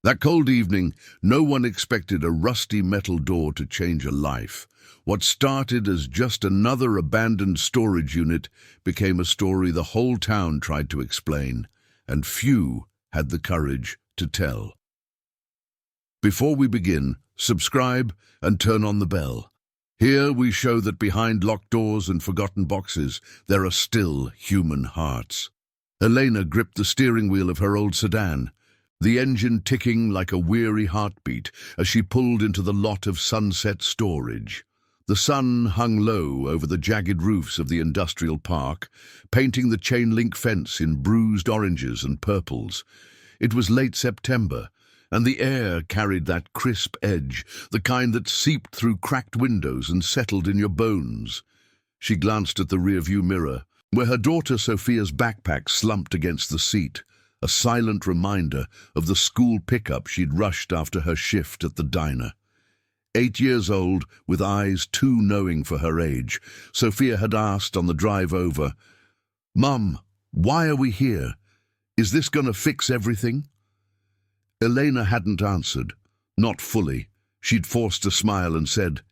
That cold evening, no one expected a rusty metal door to change a life. What started as just another abandoned storage unit became a story the whole town tried to explain, and few had the courage to tell. Before we begin, subscribe and turn on the bell. Here we show that behind locked doors and forgotten boxes, there are still human hearts. Elena gripped the steering wheel of her old sedan, the engine ticking like a weary heartbeat as she pulled into the lot of Sunset Storage. The sun hung low over the jagged roofs of the industrial park, painting the chain-link fence in bruised oranges and purples. It was late September, and the air carried that crisp edge, the kind that seeped through cracked windows and settled in your bones. She glanced at the rearview mirror, where her daughter Sophia's backpack slumped against the seat, a silent reminder of the school pickup she'd rushed after her shift at the diner. 8 years old, with eyes too knowing for her age, Sophia had asked on the drive over, "Mum, why are we here? Is this gonna fix everything?" Elena hadn't answered, not fully. She'd forced a smile and said,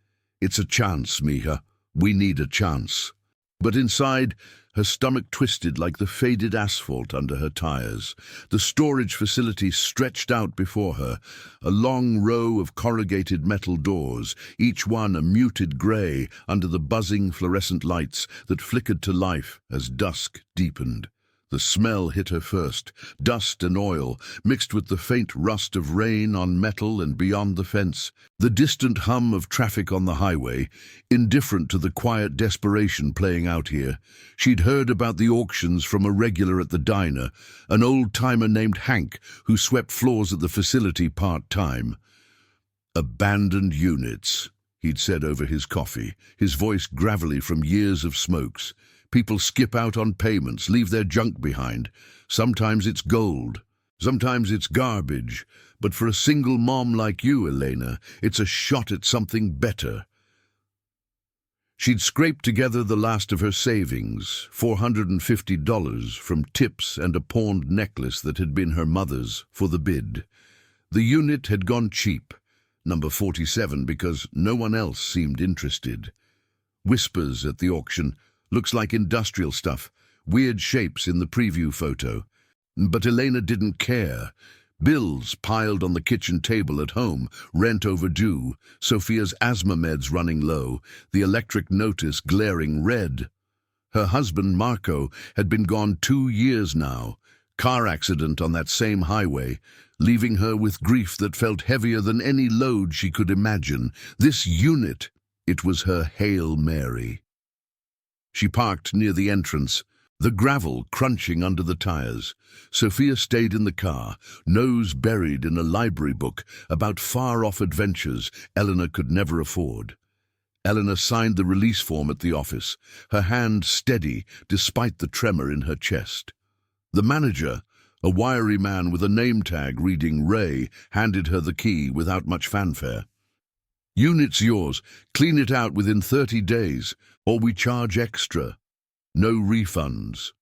"It's a chance, Mija. We need a chance." But inside, her stomach twisted like the faded asphalt under her tires. The storage facility stretched out before her, a long row of corrugated metal doors, each one a muted grey under the buzzing fluorescent lights that flickered to life as dusk deepened. The smell hit her first, dust and oil, mixed with the faint rust of rain on metal and beyond the fence. The distant hum of traffic on the highway, indifferent to the quiet desperation playing out here. She'd heard about the auctions from a regular at the diner, an old-timer named Hank, who swept floors at the facility part-time. "Abandoned units," he'd said over his coffee, his voice gravelly from years of smokes. People skip out on payments, leave their junk behind. Sometimes it's gold, sometimes it's garbage. But for a single mom like you, Elena, it's a shot at something better. She'd scraped together the last of her savings, $450 from tips and a pawned necklace that had been her mother's, for the bid. The unit had gone cheap, number 47, because no one else seemed interested. Whispers at the auction. Looks like industrial stuff, weird shapes in the preview photo. But Elena didn't care. Bills piled on the kitchen table at home, rent overdue, Sophia's asthma meds running low, the electric notice glaring red. Her husband, Marco, had been gone 2 years now, car accident on that same highway, leaving her with grief that felt heavier than any load she could imagine. This unit, it was her Hail Mary. She parked near the entrance, the gravel crunching under the tires. Sophia stayed in the car, nose buried in a library book about far-off adventures Eleanor could never afford. Eleanor signed the release form at the office, her hand steady despite the tremor in her chest. The manager, a wiry man with a name tag reading Ray, handed her the key without much fanfare. "Unit's yours. Clean it out within 30 days, or we charge extra. No refunds."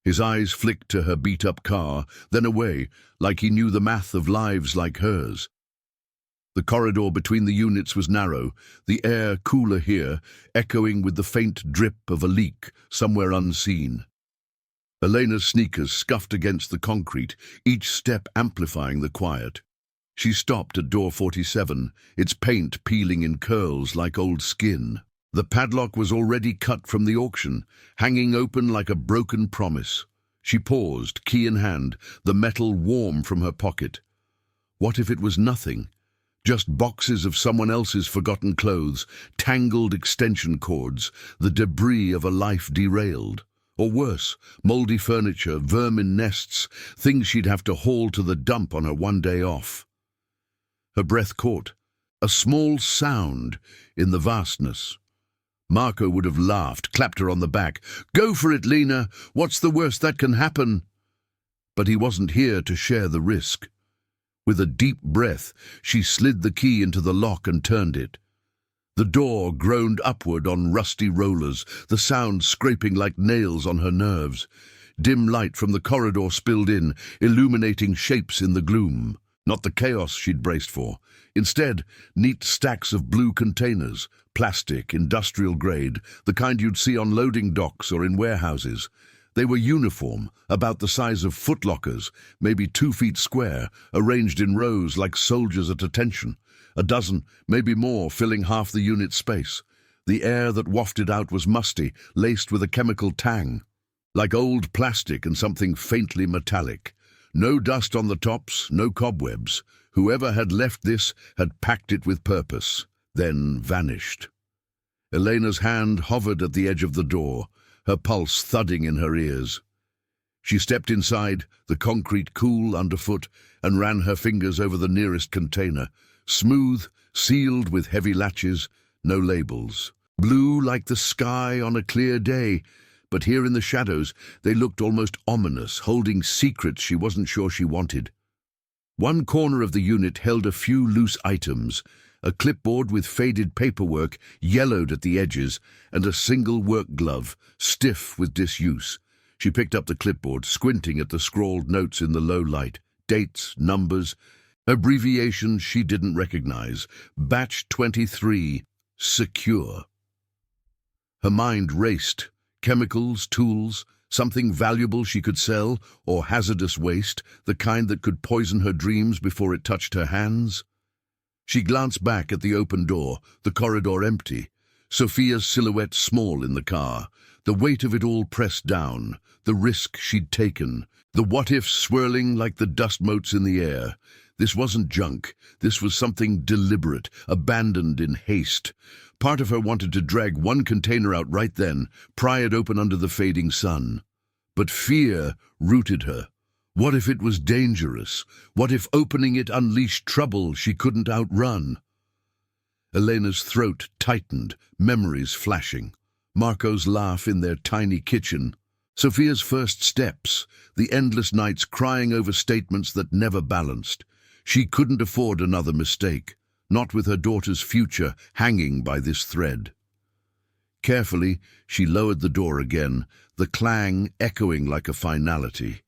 His eyes flicked to her beat-up car, then away, like he knew the math of lives like hers. The corridor between the units was narrow, the air cooler here, echoing with the faint drip of a leak somewhere unseen. Elena's sneakers scuffed against the concrete, each step amplifying the quiet. She stopped at door 47, its paint peeling in curls like old skin. The padlock was already cut from the auction, hanging open like a broken promise. She paused, key in hand, the metal warm from her pocket. What if it was nothing? Just boxes of someone else's forgotten clothes, tangled extension cords, the debris of a life derailed. Or worse, mouldy furniture, vermin nests, things she'd have to haul to the dump on her one day off. Her breath caught, a small sound in the vastness. Marco would have laughed, clapped her on the back. "Go for it, Lena. What's the worst that can happen?" But he wasn't here to share the risk. With a deep breath, she slid the key into the lock and turned it. The door groaned upward on rusty rollers, the sound scraping like nails on her nerves. Dim light from the corridor spilled in, illuminating shapes in the gloom. Not the chaos she'd braced for. Instead, neat stacks of blue containers, plastic, industrial grade, the kind you'd see on loading docks or in warehouses. They were uniform, about the size of footlockers, maybe 2 feet square, arranged in rows like soldiers at attention. A dozen, maybe more, filling half the unit's space. The air that wafted out was musty, laced with a chemical tang, like old plastic and something faintly metallic. No dust on the tops, no cobwebs. Whoever had left this had packed it with purpose, then vanished. Elena's hand hovered at the edge of the door, her pulse thudding in her ears. She stepped inside, the concrete cool underfoot, and ran her fingers over the nearest container. Smooth, sealed with heavy latches, no labels. Blue like the sky on a clear day, but here in the shadows they looked almost ominous, holding secrets she wasn't sure she wanted. One corner of the unit held a few loose items, a clipboard with faded paperwork yellowed at the edges, and a single work glove, stiff with disuse. She picked up the clipboard, squinting at the scrawled notes in the low light. Dates, numbers, abbreviations she didn't recognize. Batch 23, secure. Her mind raced. Chemicals, tools, something valuable she could sell, or hazardous waste, the kind that could poison her dreams before it touched her hands. She glanced back at the open door, the corridor empty, Sophia's silhouette small in the car, the weight of it all pressed down, the risk she'd taken, the what-ifs swirling like the dust motes in the air. This wasn't junk. This was something deliberate, abandoned in haste. Part of her wanted to drag one container out right then, pry it open under the fading sun. But fear rooted her. What if it was dangerous? What if opening it unleashed trouble she couldn't outrun? Elena's throat tightened, memories flashing. Marco's laugh in their tiny kitchen. Sophia's first steps, the endless nights crying over statements that never balanced. She couldn't afford another mistake, not with her daughter's future hanging by this thread. Carefully, she lowered the door again, the clang echoing like a finality.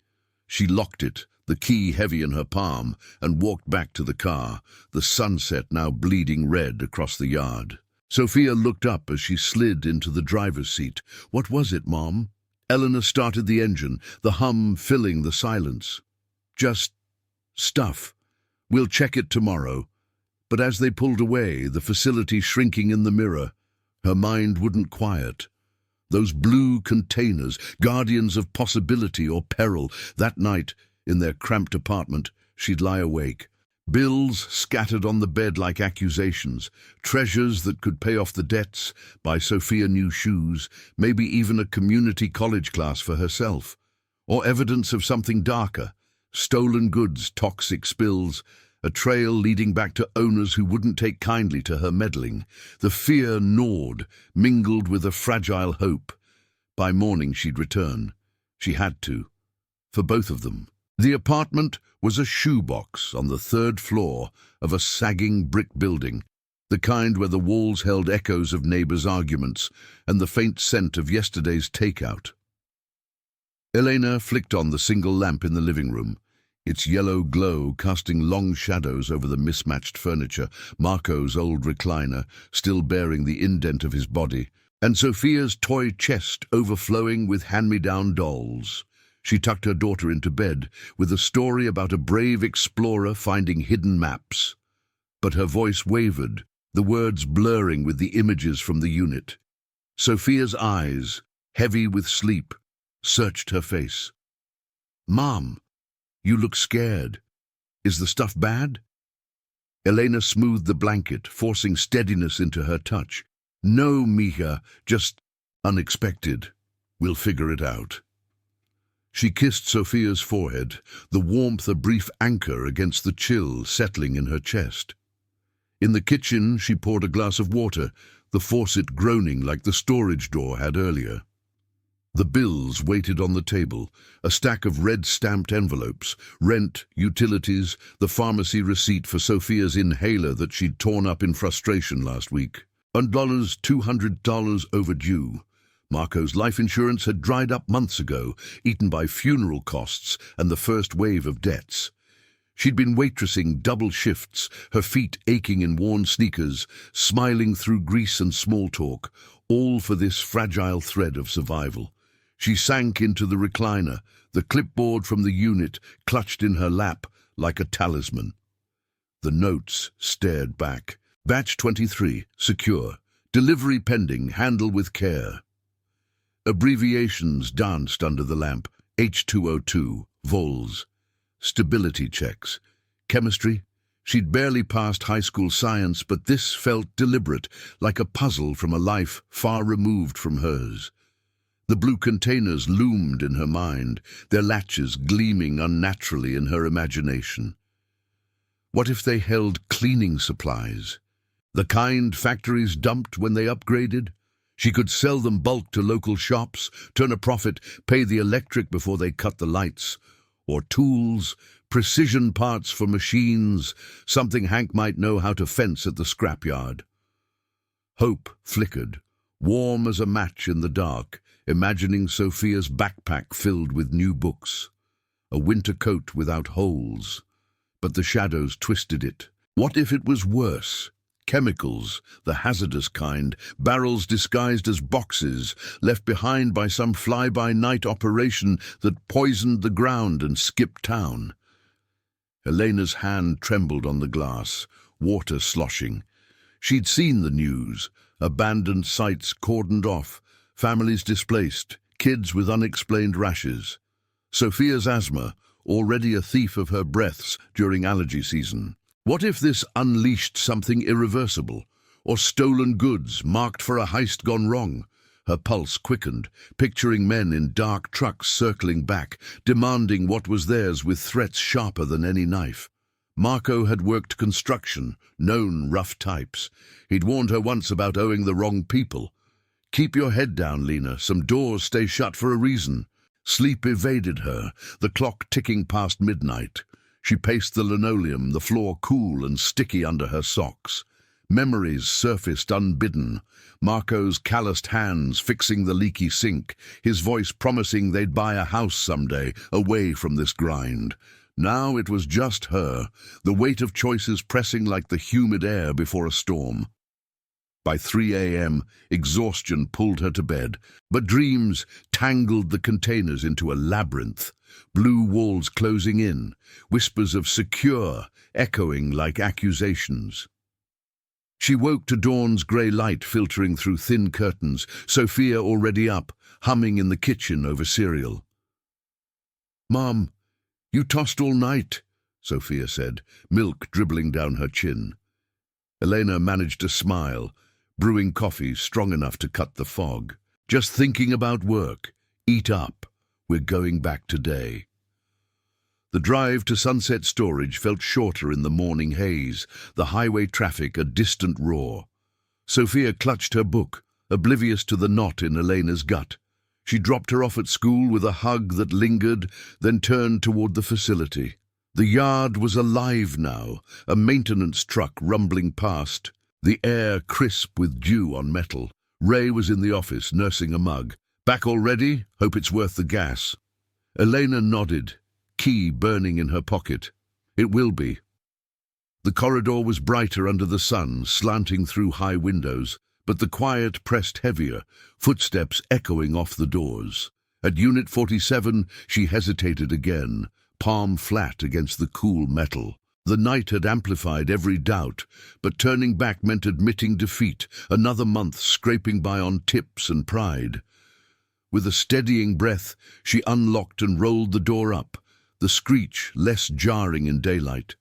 She locked it, the key heavy in her palm, and walked back to the car, the sunset now bleeding red across the yard. Sophia looked up as she slid into the driver's seat. "What was it, Mom?" Eleanor started the engine, the hum filling the silence. "Just stuff. We'll check it tomorrow." But as they pulled away, the facility shrinking in the mirror, her mind wouldn't quiet. Those blue containers, guardians of possibility or peril. That night, in their cramped apartment, she'd lie awake. Bills scattered on the bed like accusations, treasures that could pay off the debts, buy Sophia new shoes, maybe even a community college class for herself. Or evidence of something darker, stolen goods, toxic spills, a trail leading back to owners who wouldn't take kindly to her meddling. The fear gnawed, mingled with a fragile hope. By morning she'd return. She had to. For both of them. The apartment was a shoebox on the 3rd floor of a sagging brick building, the kind where the walls held echoes of neighbors' arguments and the faint scent of yesterday's takeout. Elena flicked on the single lamp in the living room, its yellow glow casting long shadows over the mismatched furniture, Marco's old recliner still bearing the indent of his body, and Sophia's toy chest overflowing with hand-me-down dolls. She tucked her daughter into bed with a story about a brave explorer finding hidden maps. But her voice wavered, the words blurring with the images from the unit. Sophia's eyes, heavy with sleep, searched her face. "Mom, you look scared. Is the stuff bad?" Elena smoothed the blanket, forcing steadiness into her touch. "No, Mija, just unexpected. We'll figure it out." She kissed Sophia's forehead, the warmth a brief anchor against the chill settling in her chest. In the kitchen, she poured a glass of water, the faucet groaning like the storage door had earlier. The bills waited on the table, a stack of red-stamped envelopes, rent, utilities, the pharmacy receipt for Sophia's inhaler that she'd torn up in frustration last week. $200 overdue. Marco's life insurance had dried up months ago, eaten by funeral costs and the first wave of debts. She'd been waitressing double shifts, her feet aching in worn sneakers, smiling through grease and small talk, all for this fragile thread of survival. She sank into the recliner, the clipboard from the unit clutched in her lap like a talisman. The notes stared back. Batch 23, secure. Delivery pending, handle with care. Abbreviations danced under the lamp. H2O2, vols. Stability checks. Chemistry? She'd barely passed high school science, but this felt deliberate, like a puzzle from a life far removed from hers. The blue containers loomed in her mind, their latches gleaming unnaturally in her imagination. What if they held cleaning supplies? The kind factories dumped when they upgraded? She could sell them bulk to local shops, turn a profit, pay the electric before they cut the lights. Or tools, precision parts for machines, something Hank might know how to fence at the scrapyard. Hope flickered, warm as a match in the dark, imagining Sophia's backpack filled with new books. A winter coat without holes. But the shadows twisted it. What if it was worse? Chemicals, the hazardous kind, barrels disguised as boxes, left behind by some fly-by-night operation that poisoned the ground and skipped town. Elena's hand trembled on the glass, water sloshing. She'd seen the news, abandoned sites cordoned off, families displaced, kids with unexplained rashes. Sophia's asthma, already a thief of her breaths during allergy season. What if this unleashed something irreversible, or stolen goods marked for a heist gone wrong? Her pulse quickened, picturing men in dark trucks circling back, demanding what was theirs with threats sharper than any knife. Marco had worked construction, known rough types. He'd warned her once about owing the wrong people. Keep your head down, Lena. Some doors stay shut for a reason. Sleep evaded her, the clock ticking past midnight. She paced the linoleum, the floor cool and sticky under her socks. Memories surfaced unbidden. Marco's calloused hands fixing the leaky sink, his voice promising they'd buy a house someday, away from this grind. Now it was just her, the weight of choices pressing like the humid air before a storm. By 3 a.m., exhaustion pulled her to bed, but dreams tangled the containers into a labyrinth. Blue walls closing in, whispers of secure echoing like accusations. She woke to dawn's grey light filtering through thin curtains, Sophia already up, humming in the kitchen over cereal. "Mom, you tossed all night," Sophia said, milk dribbling down her chin. Elena managed to smile, brewing coffee strong enough to cut the fog. "Just thinking about work. Eat up. We're going back today." The drive to Sunset Storage felt shorter in the morning haze, the highway traffic a distant roar. Sophia clutched her book, oblivious to the knot in Elena's gut. She dropped her off at school with a hug that lingered, then turned toward the facility. The yard was alive now, a maintenance truck rumbling past, the air crisp with dew on metal. Ray was in the office, nursing a mug. "Back already? Hope it's worth the gas." Elena nodded, key burning in her pocket. "It will be." The corridor was brighter under the sun, slanting through high windows, but the quiet pressed heavier, footsteps echoing off the doors. At Unit 47, she hesitated again, palm flat against the cool metal. The night had amplified every doubt, but turning back meant admitting defeat, another month scraping by on tips and pride. With a steadying breath, she unlocked and rolled the door up, the screech less jarring in daylight.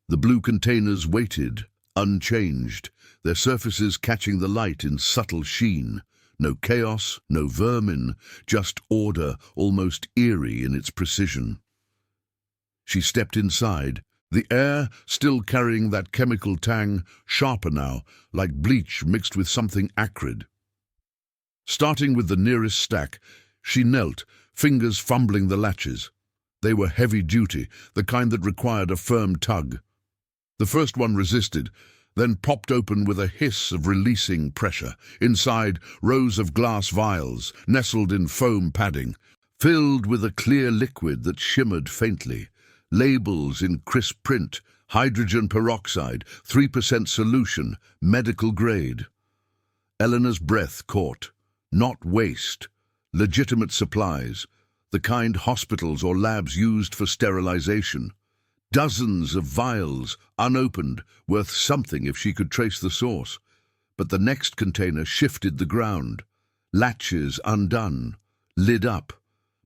The blue containers waited, unchanged, their surfaces catching the light in subtle sheen. No chaos, no vermin, just order, almost eerie in its precision. She stepped inside, the air still carrying that chemical tang, sharper now, like bleach mixed with something acrid. Starting with the nearest stack, she knelt, fingers fumbling the latches. They were heavy-duty, the kind that required a firm tug. The first one resisted, then popped open with a hiss of releasing pressure. Inside, rows of glass vials, nestled in foam padding, filled with a clear liquid that shimmered faintly, labels in crisp print, hydrogen peroxide, 3% solution, medical grade. Eleanor's breath caught. Not waste. Legitimate supplies, the kind hospitals or labs used for sterilization. Dozens of vials, unopened, worth something if she could trace the source. But the next container shifted the ground. Latches undone. Lid up.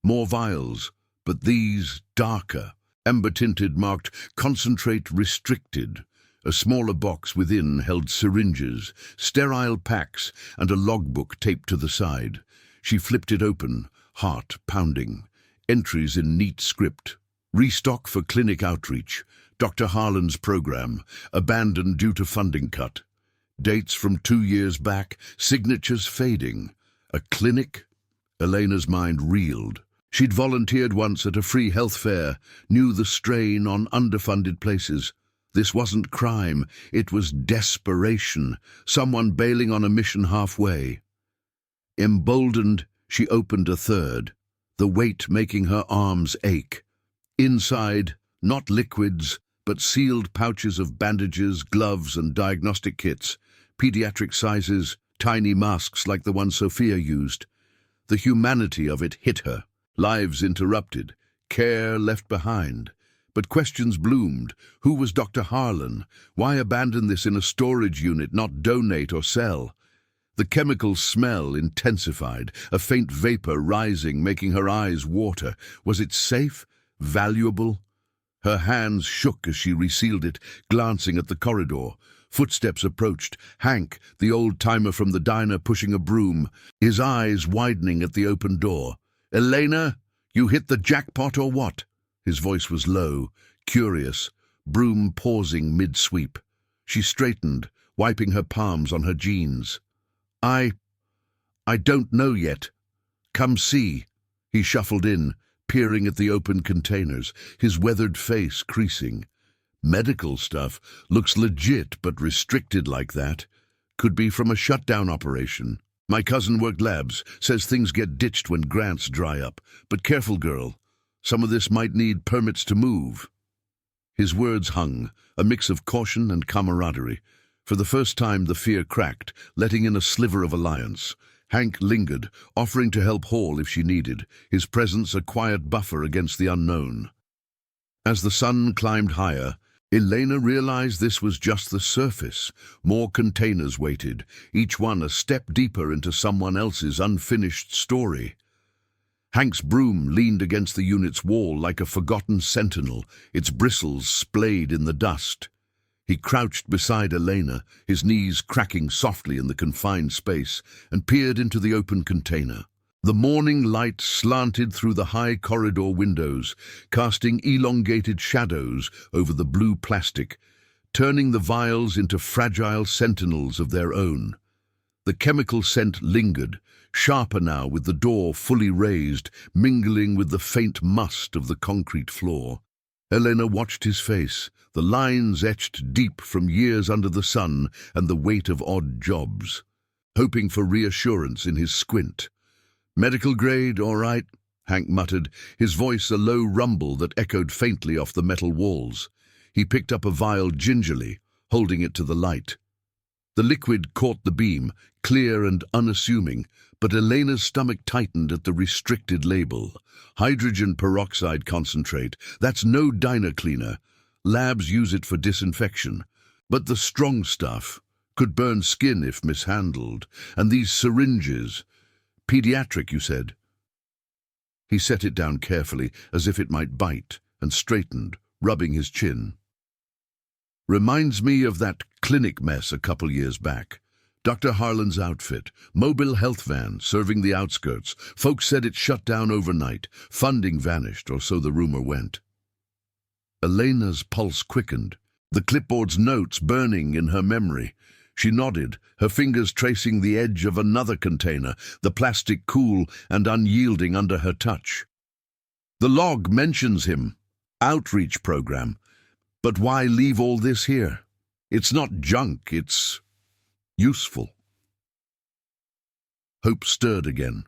More vials, but these darker. Amber-tinted, marked "Concentrate Restricted." A smaller box within held syringes, sterile packs, and a logbook taped to the side. She flipped it open, heart pounding. Entries in neat script. Restock for clinic outreach. Dr. Harlan's program. Abandoned due to funding cut. Dates from 2 years back. Signatures fading. A clinic? Elena's mind reeled. She'd volunteered once at a free health fair, knew the strain on underfunded places. This wasn't crime, it was desperation, someone bailing on a mission halfway. Emboldened, she opened a third, the weight making her arms ache. Inside, not liquids, but sealed pouches of bandages, gloves, and diagnostic kits, pediatric sizes, tiny masks like the one Sophia used. The humanity of it hit her. Lives interrupted, care left behind. But questions bloomed. Who was Dr. Harlan? Why abandon this in a storage unit, not donate or sell? The chemical smell intensified, a faint vapor rising, making her eyes water. Was it safe? Valuable? Her hands shook as she resealed it, glancing at the corridor. Footsteps approached. Hank, the old-timer from the diner, pushing a broom, his eyes widening at the open door. "Elena, you hit the jackpot or what?" His voice was low, curious, broom pausing mid-sweep. She straightened, wiping her palms on her jeans. I don't know yet. Come see." He shuffled in, peering at the open containers, his weathered face creasing. Medical stuff looks legit but restricted like that. Could be from a shutdown operation. My cousin worked labs, says things get ditched when grants dry up. But careful, girl. Some of this might need permits to move. His words hung, a mix of caution and camaraderie. For the first time the fear cracked, letting in a sliver of alliance. Hank lingered, offering to help haul if she needed, his presence a quiet buffer against the unknown. As the sun climbed higher, Elena realized this was just the surface. More containers waited, each one a step deeper into someone else's unfinished story. Hank's broom leaned against the unit's wall like a forgotten sentinel, its bristles splayed in the dust. He crouched beside Elena, his knees cracking softly in the confined space, and peered into the open container. The morning light slanted through the high corridor windows, casting elongated shadows over the blue plastic, turning the vials into fragile sentinels of their own. The chemical scent lingered, sharper now with the door fully raised, mingling with the faint must of the concrete floor. Elena watched his face, the lines etched deep from years under the sun and the weight of odd jobs, hoping for reassurance in his squint. "Medical grade, all right," Hank muttered, his voice a low rumble that echoed faintly off the metal walls. He picked up a vial gingerly, holding it to the light. The liquid caught the beam, clear and unassuming, but Elena's stomach tightened at the restricted label. Hydrogen peroxide concentrate. That's no diner cleaner. Labs use it for disinfection. But the strong stuff could burn skin if mishandled. And these syringes... Pediatric, you said? He set it down carefully, as if it might bite, and straightened, rubbing his chin. "Reminds me of that clinic mess a couple years back. Dr. Harlan's outfit, mobile health van, serving the outskirts. Folks said it shut down overnight. Funding vanished, or so the rumor went." Elena's pulse quickened, the clipboard's notes burning in her memory. She nodded, her fingers tracing the edge of another container, the plastic cool and unyielding under her touch. "The log mentions him. Outreach program. But why leave all this here? It's not junk, it's useful." Hope stirred again.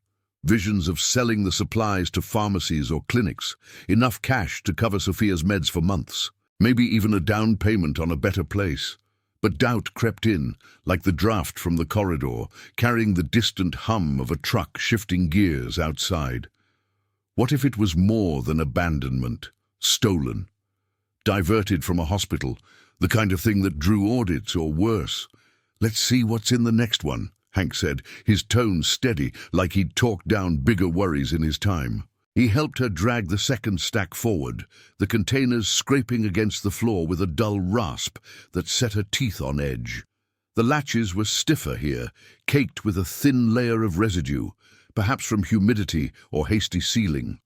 Visions of selling the supplies to pharmacies or clinics, enough cash to cover Sophia's meds for months, maybe even a down payment on a better place. But doubt crept in, like the draft from the corridor, carrying the distant hum of a truck shifting gears outside. What if it was more than abandonment, stolen, diverted from a hospital, the kind of thing that drew audits or worse? "Let's see what's in the next one," Hank said, his tone steady, like he'd talked down bigger worries in his time. He helped her drag the second stack forward, the containers scraping against the floor with a dull rasp that set her teeth on edge. The latches were stiffer here, caked with a thin layer of residue, perhaps from humidity or hasty sealing.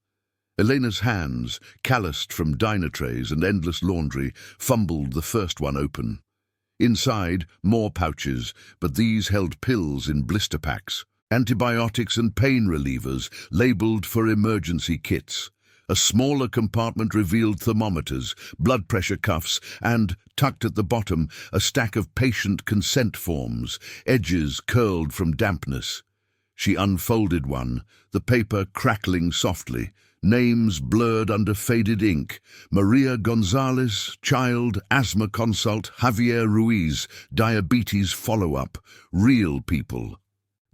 Elena's hands, calloused from diner trays and endless laundry, fumbled the first one open. Inside, more pouches, but these held pills in blister packs, antibiotics and pain relievers labeled for emergency kits. A smaller compartment revealed thermometers, blood pressure cuffs, and, tucked at the bottom, a stack of patient consent forms, edges curled from dampness. She unfolded one, the paper crackling softly, names blurred under faded ink: Maria Gonzalez, child, asthma consult, Javier Ruiz, diabetes follow-up, real people.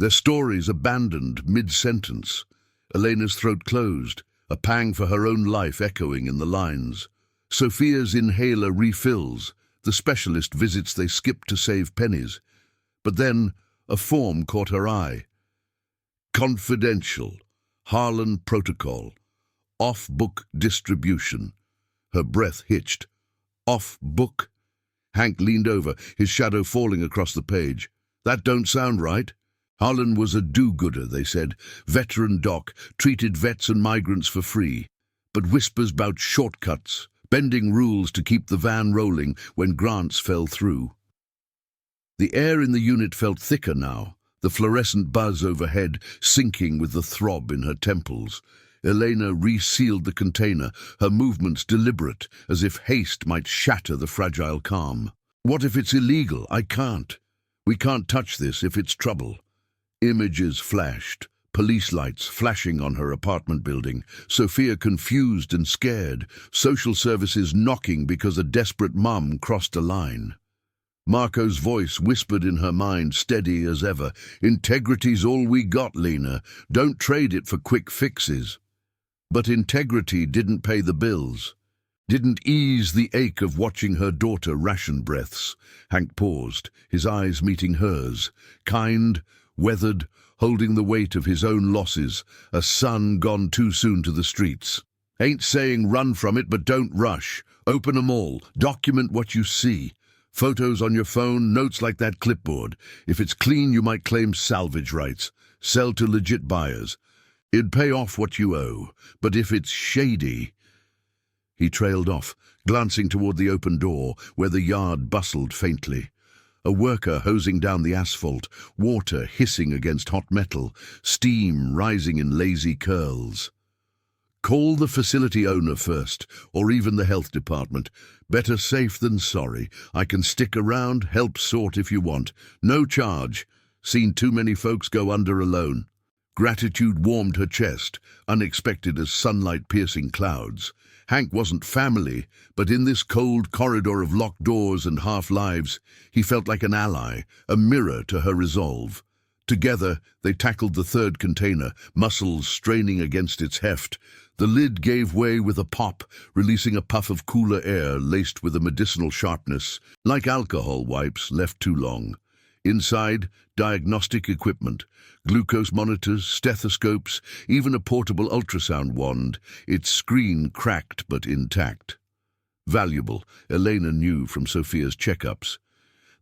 Their stories abandoned mid-sentence. Elena's throat closed, a pang for her own life echoing in the lines. Sophia's inhaler refills, the specialist visits they skipped to save pennies. But then a form caught her eye. Confidential, Harlan Protocol, off-book distribution. Her breath hitched. Off-book? Hank leaned over, his shadow falling across the page. That don't sound right. Harlan was a do-gooder, they said. Veteran doc, treated vets and migrants for free. But whispers about shortcuts, bending rules to keep the van rolling when grants fell through. The air in the unit felt thicker now, the fluorescent buzz overhead sinking with the throb in her temples. Elena resealed the container, her movements deliberate, as if haste might shatter the fragile calm. What if it's illegal? I can't. We can't touch this if it's trouble. Images flashed, police lights flashing on her apartment building, Sophia confused and scared, social services knocking because a desperate mum crossed a line. Marco's voice whispered in her mind, steady as ever, "Integrity's all we got, Lena. Don't trade it for quick fixes." But integrity didn't pay the bills, didn't ease the ache of watching her daughter ration breaths. Hank paused, his eyes meeting hers, kind, weathered, holding the weight of his own losses, a son gone too soon to the streets. "Ain't saying run from it, but don't rush. Open 'em all, document what you see. Photos on your phone, notes like that clipboard. If it's clean, you might claim salvage rights. Sell to legit buyers. It'd pay off what you owe, but if it's shady—" He trailed off, glancing toward the open door, where the yard bustled faintly. A worker hosing down the asphalt, water hissing against hot metal, steam rising in lazy curls. "Call the facility owner first, or even the health department. Better safe than sorry. I can stick around, help sort if you want. No charge. Seen too many folks go under alone." Gratitude warmed her chest, unexpected as sunlight-piercing clouds. Hank wasn't family, but in this cold corridor of locked doors and half-lives, he felt like an ally, a mirror to her resolve. Together, they tackled the third container, muscles straining against its heft. The lid gave way with a pop, releasing a puff of cooler air laced with a medicinal sharpness, like alcohol wipes left too long. Inside, diagnostic equipment, glucose monitors, stethoscopes, even a portable ultrasound wand, its screen cracked but intact. Valuable, Elena knew from Sophia's checkups.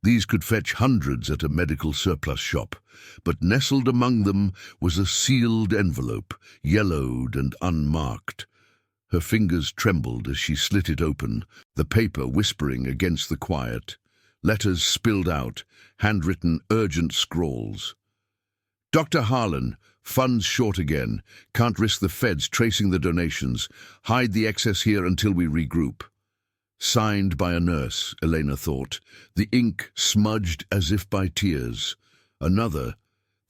These could fetch hundreds at a medical surplus shop, but nestled among them was a sealed envelope, yellowed and unmarked. Her fingers trembled as she slit it open, the paper whispering against the quiet. Letters spilled out, handwritten urgent scrawls. "Dr. Harlan, funds short again. Can't risk the feds tracing the donations. Hide the excess here until we regroup." Signed by a nurse, Elena thought, the ink smudged as if by tears. Another,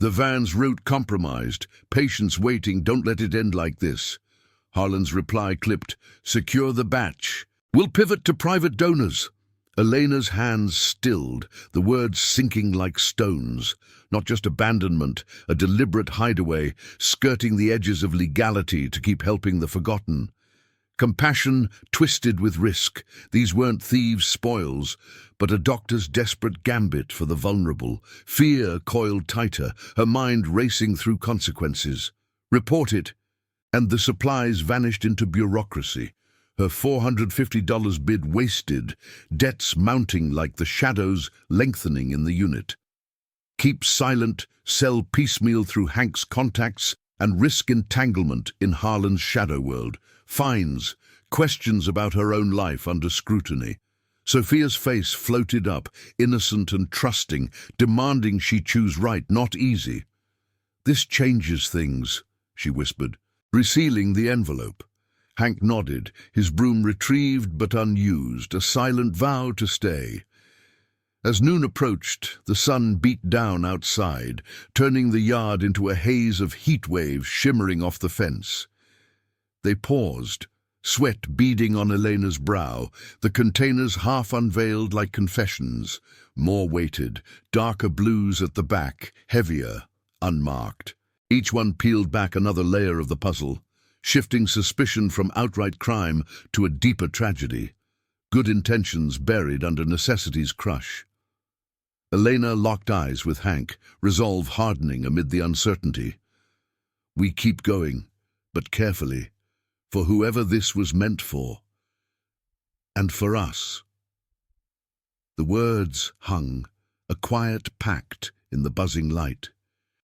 The van's route compromised. Patients waiting. Don't let it end like this. Harlan's reply clipped. Secure the batch. We'll pivot to private donors. Elena's hands stilled, the words sinking like stones. Not just abandonment, a deliberate hideaway, skirting the edges of legality to keep helping the forgotten. Compassion twisted with risk. These weren't thieves' spoils, but a doctor's desperate gambit for the vulnerable. Fear coiled tighter, her mind racing through consequences. Report it, and the supplies vanished into bureaucracy. Her $450 bid wasted, debts mounting like the shadows lengthening in the unit. Keep silent, sell piecemeal through Hank's contacts, and risk entanglement in Harlan's shadow world. Fines, questions about her own life under scrutiny. Sophia's face floated up, innocent and trusting, demanding she choose right, not easy. This changes things, she whispered, resealing the envelope. Hank nodded, his broom retrieved but unused, a silent vow to stay. As noon approached, the sun beat down outside, turning the yard into a haze of heat waves shimmering off the fence. They paused, sweat beading on Elena's brow, the containers half unveiled like confessions. More weighted, darker blues at the back, heavier, unmarked. Each one peeled back another layer of the puzzle, shifting suspicion from outright crime to a deeper tragedy. Good intentions buried under necessity's crush. Elena locked eyes with Hank, resolve hardening amid the uncertainty. We keep going, but carefully, for whoever this was meant for. And for us. The words hung, a quiet pact in the buzzing light.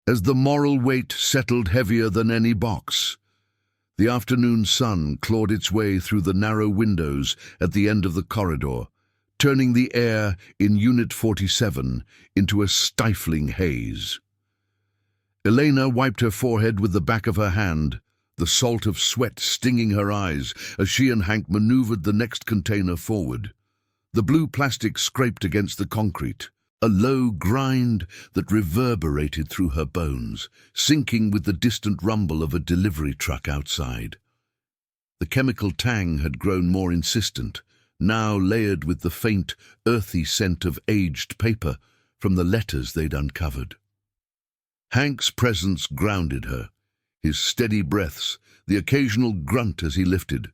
As the moral weight settled heavier than any box, the afternoon sun clawed its way through the narrow windows at the end of the corridor, turning the air in Unit 47 into a stifling haze. Elena wiped her forehead with the back of her hand, the salt of sweat stinging her eyes as she and Hank maneuvered the next container forward. The blue plastic scraped against the concrete, a low grind that reverberated through her bones, syncing with the distant rumble of a delivery truck outside. The chemical tang had grown more insistent, now layered with the faint, earthy scent of aged paper from the letters they'd uncovered. Hank's presence grounded her, his steady breaths, the occasional grunt as he lifted.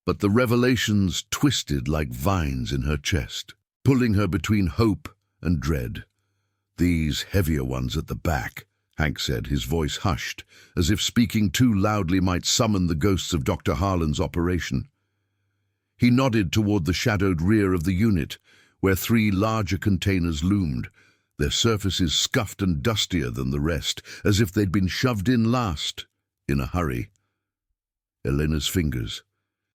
But the revelations twisted like vines in her chest, pulling her between hope and dread. These heavier ones at the back, Hank said, his voice hushed, as if speaking too loudly might summon the ghosts of Dr. Harlan's operation. He nodded toward the shadowed rear of the unit, where 3 larger containers loomed, their surfaces scuffed and dustier than the rest, as if they'd been shoved in last, in a hurry. Elena's fingers,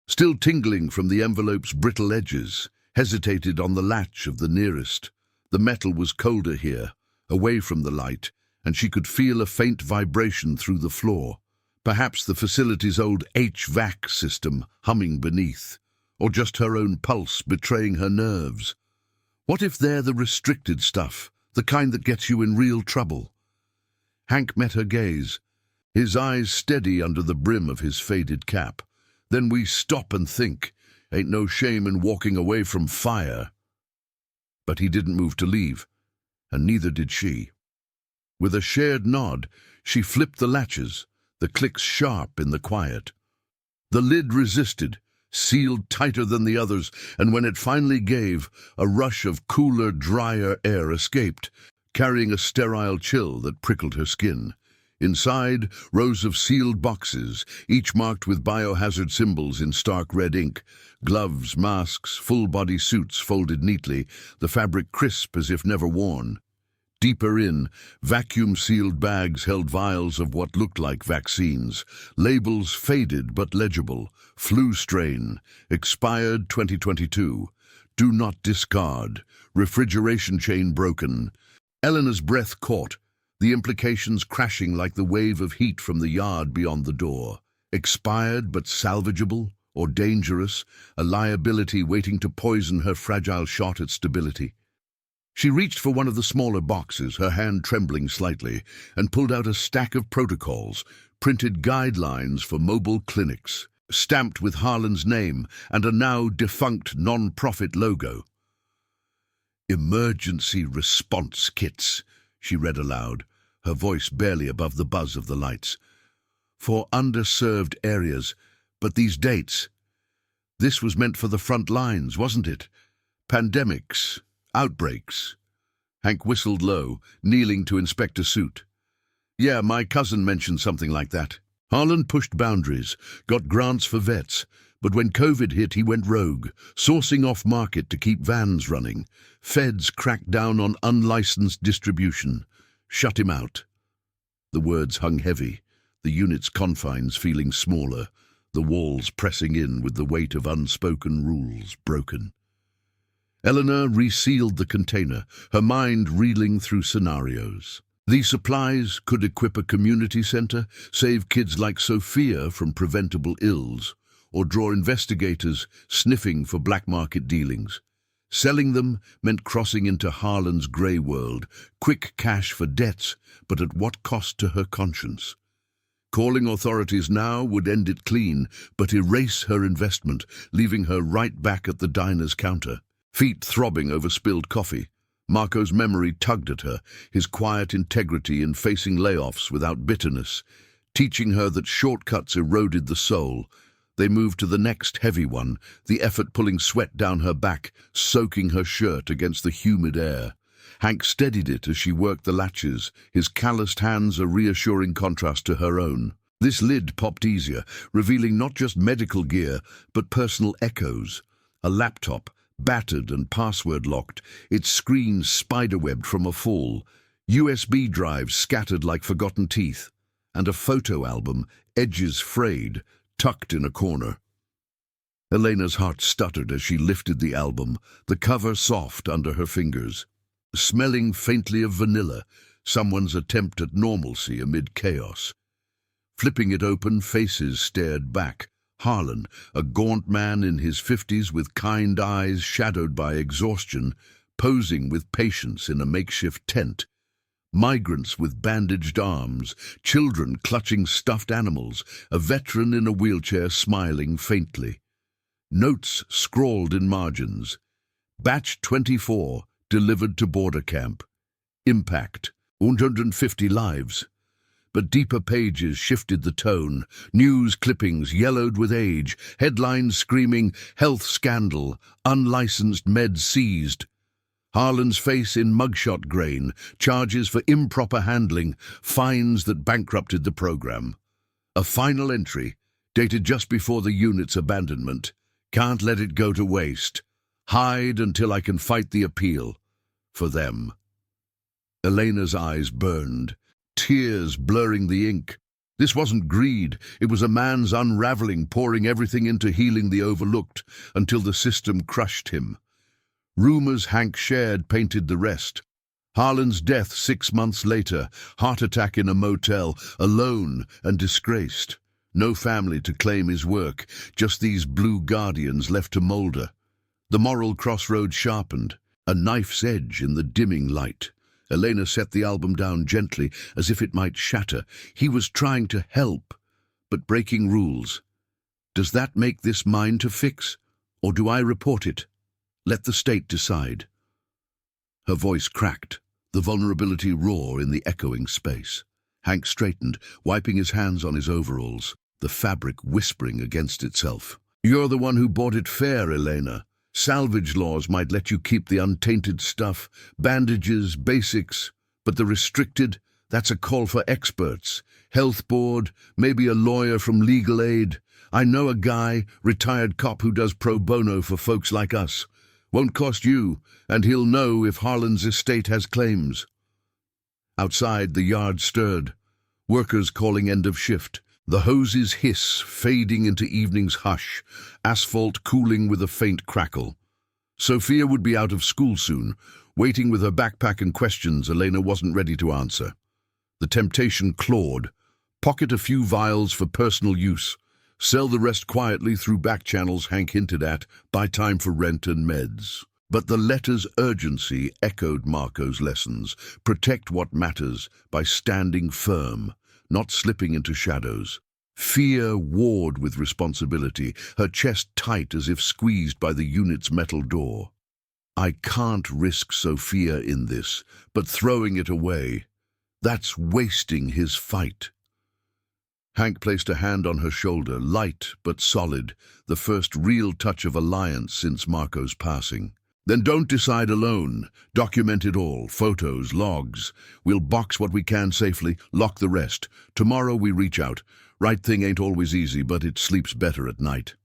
still tingling from the envelope's brittle edges, hesitated on the latch of the nearest. The metal was colder here, away from the light, and she could feel a faint vibration through the floor. Perhaps the facility's old HVAC system humming beneath, or just her own pulse betraying her nerves. What if they're the restricted stuff, the kind that gets you in real trouble? Hank met her gaze, his eyes steady under the brim of his faded cap. Then we stop and think. Ain't no shame in walking away from fire. But he didn't move to leave, and neither did she. With a shared nod, she flipped the latches, the clicks sharp in the quiet. The lid resisted, sealed tighter than the others, and when it finally gave, a rush of cooler, drier air escaped, carrying a sterile chill that prickled her skin. Inside, rows of sealed boxes, each marked with biohazard symbols in stark red ink. Gloves, masks, full-body suits folded neatly, the fabric crisp as if never worn. Deeper in, vacuum-sealed bags held vials of what looked like vaccines, labels faded but legible. Flu strain, expired 2022. Do not discard. Refrigeration chain broken. Elena's breath caught, the implications crashing like the wave of heat from the yard beyond the door. Expired but salvageable, or dangerous, a liability waiting to poison her fragile shot at stability. She reached for one of the smaller boxes, her hand trembling slightly, and pulled out a stack of protocols, printed guidelines for mobile clinics, stamped with Harlan's name and a now defunct non-profit logo. "Emergency response kits," she read aloud, her voice barely above the buzz of the lights. "For underserved areas, but these dates. This was meant for the front lines, wasn't it? Pandemics, outbreaks." Hank whistled low, kneeling to inspect a suit. "Yeah, my cousin mentioned something like that." Harlan pushed boundaries, got grants for vets, but when COVID hit he went rogue, sourcing off-market to keep vans running. Feds cracked down on unlicensed distribution. Shut him out. The words hung heavy, the unit's confines feeling smaller, the walls pressing in with the weight of unspoken rules broken. Eleanor resealed the container, her mind reeling through scenarios. These supplies could equip a community center, save kids like Sophia from preventable ills, or draw investigators sniffing for black market dealings. Selling them meant crossing into Harlan's grey world, quick cash for debts, but at what cost to her conscience? Calling authorities now would end it clean, but erase her investment, leaving her right back at the diner's counter. Feet throbbing over spilled coffee. Marco's memory tugged at her, his quiet integrity in facing layoffs without bitterness, teaching her that shortcuts eroded the soul. They moved to the next heavy one, the effort pulling sweat down her back, soaking her shirt against the humid air. Hank steadied it as she worked the latches, his calloused hands a reassuring contrast to her own. This lid popped easier, revealing not just medical gear, but personal echoes. A laptop, battered and password-locked, its screen spiderwebbed from a fall, USB drives scattered like forgotten teeth, and a photo album, edges frayed, tucked in a corner. Elena's heart stuttered as she lifted the album, the cover soft under her fingers. Smelling faintly of vanilla, someone's attempt at normalcy amid chaos. Flipping it open, faces stared back. Harlan, a gaunt man in his 50s with kind eyes shadowed by exhaustion, posing with patience in a makeshift tent. Migrants with bandaged arms, children clutching stuffed animals, a veteran in a wheelchair smiling faintly. Notes scrawled in margins. Batch 24, delivered to border camp. Impact, 150 lives. But deeper pages shifted the tone, news clippings yellowed with age, headlines screaming, "Health scandal, unlicensed meds seized." Harlan's face in mugshot grain, charges for improper handling, fines that bankrupted the program. A final entry, dated just before the unit's abandonment. "Can't let it go to waste. Hide until I can fight the appeal. For them." Elena's eyes burned, tears blurring the ink. This wasn't greed, it was a man's unraveling, pouring everything into healing the overlooked, until the system crushed him. Rumors Hank shared painted the rest. Harlan's death 6 months later, heart attack in a motel, alone and disgraced. No family to claim his work, just these blue guardians left to moulder. The moral crossroads sharpened, a knife's edge in the dimming light. Elena set the album down gently, as if it might shatter. He was trying to help, but breaking rules. "Does that make this mine to fix, or do I report it? Let the state decide." Her voice cracked, the vulnerability raw in the echoing space. Hank straightened, wiping his hands on his overalls, the fabric whispering against itself. "You're the one who bought it fair, Elena. Salvage laws might let you keep the untainted stuff, bandages, basics, but the restricted, that's a call for experts. Health board, maybe a lawyer from legal aid. I know a guy, retired cop who does pro bono for folks like us. Won't cost you, and he'll know if Harlan's estate has claims." Outside, the yard stirred. Workers calling end of shift. The hoses hiss, fading into evening's hush, asphalt cooling with a faint crackle. Sophia would be out of school soon, waiting with her backpack and questions Elena wasn't ready to answer. The temptation clawed. Pocket a few vials for personal use. Sell the rest quietly through back channels Hank hinted at. Buy time for rent and meds. But the letter's urgency echoed Marco's lessons. Protect what matters by standing firm, not slipping into shadows. Fear warred with responsibility, her chest tight as if squeezed by the unit's metal door. I can't risk Sophia in this, but throwing it away, that's wasting his fight. Hank placed a hand on her shoulder, light but solid, the first real touch of alliance since Marco's passing. Then don't decide alone. Document it all, photos, logs. We'll box what we can safely, lock the rest. Tomorrow we reach out. Right thing ain't always easy, but it sleeps better at night.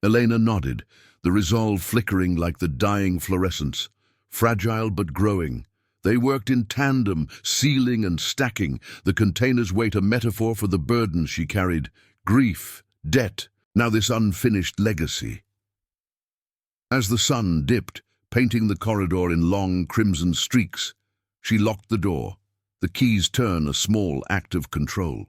Elena nodded, the resolve flickering like the dying fluorescence. Fragile but growing. They worked in tandem, sealing and stacking, the container's weight a metaphor for the burdens she carried. Grief, debt, now this unfinished legacy. As the sun dipped, painting the corridor in long crimson streaks, she locked the door, the key's turn a small act of control.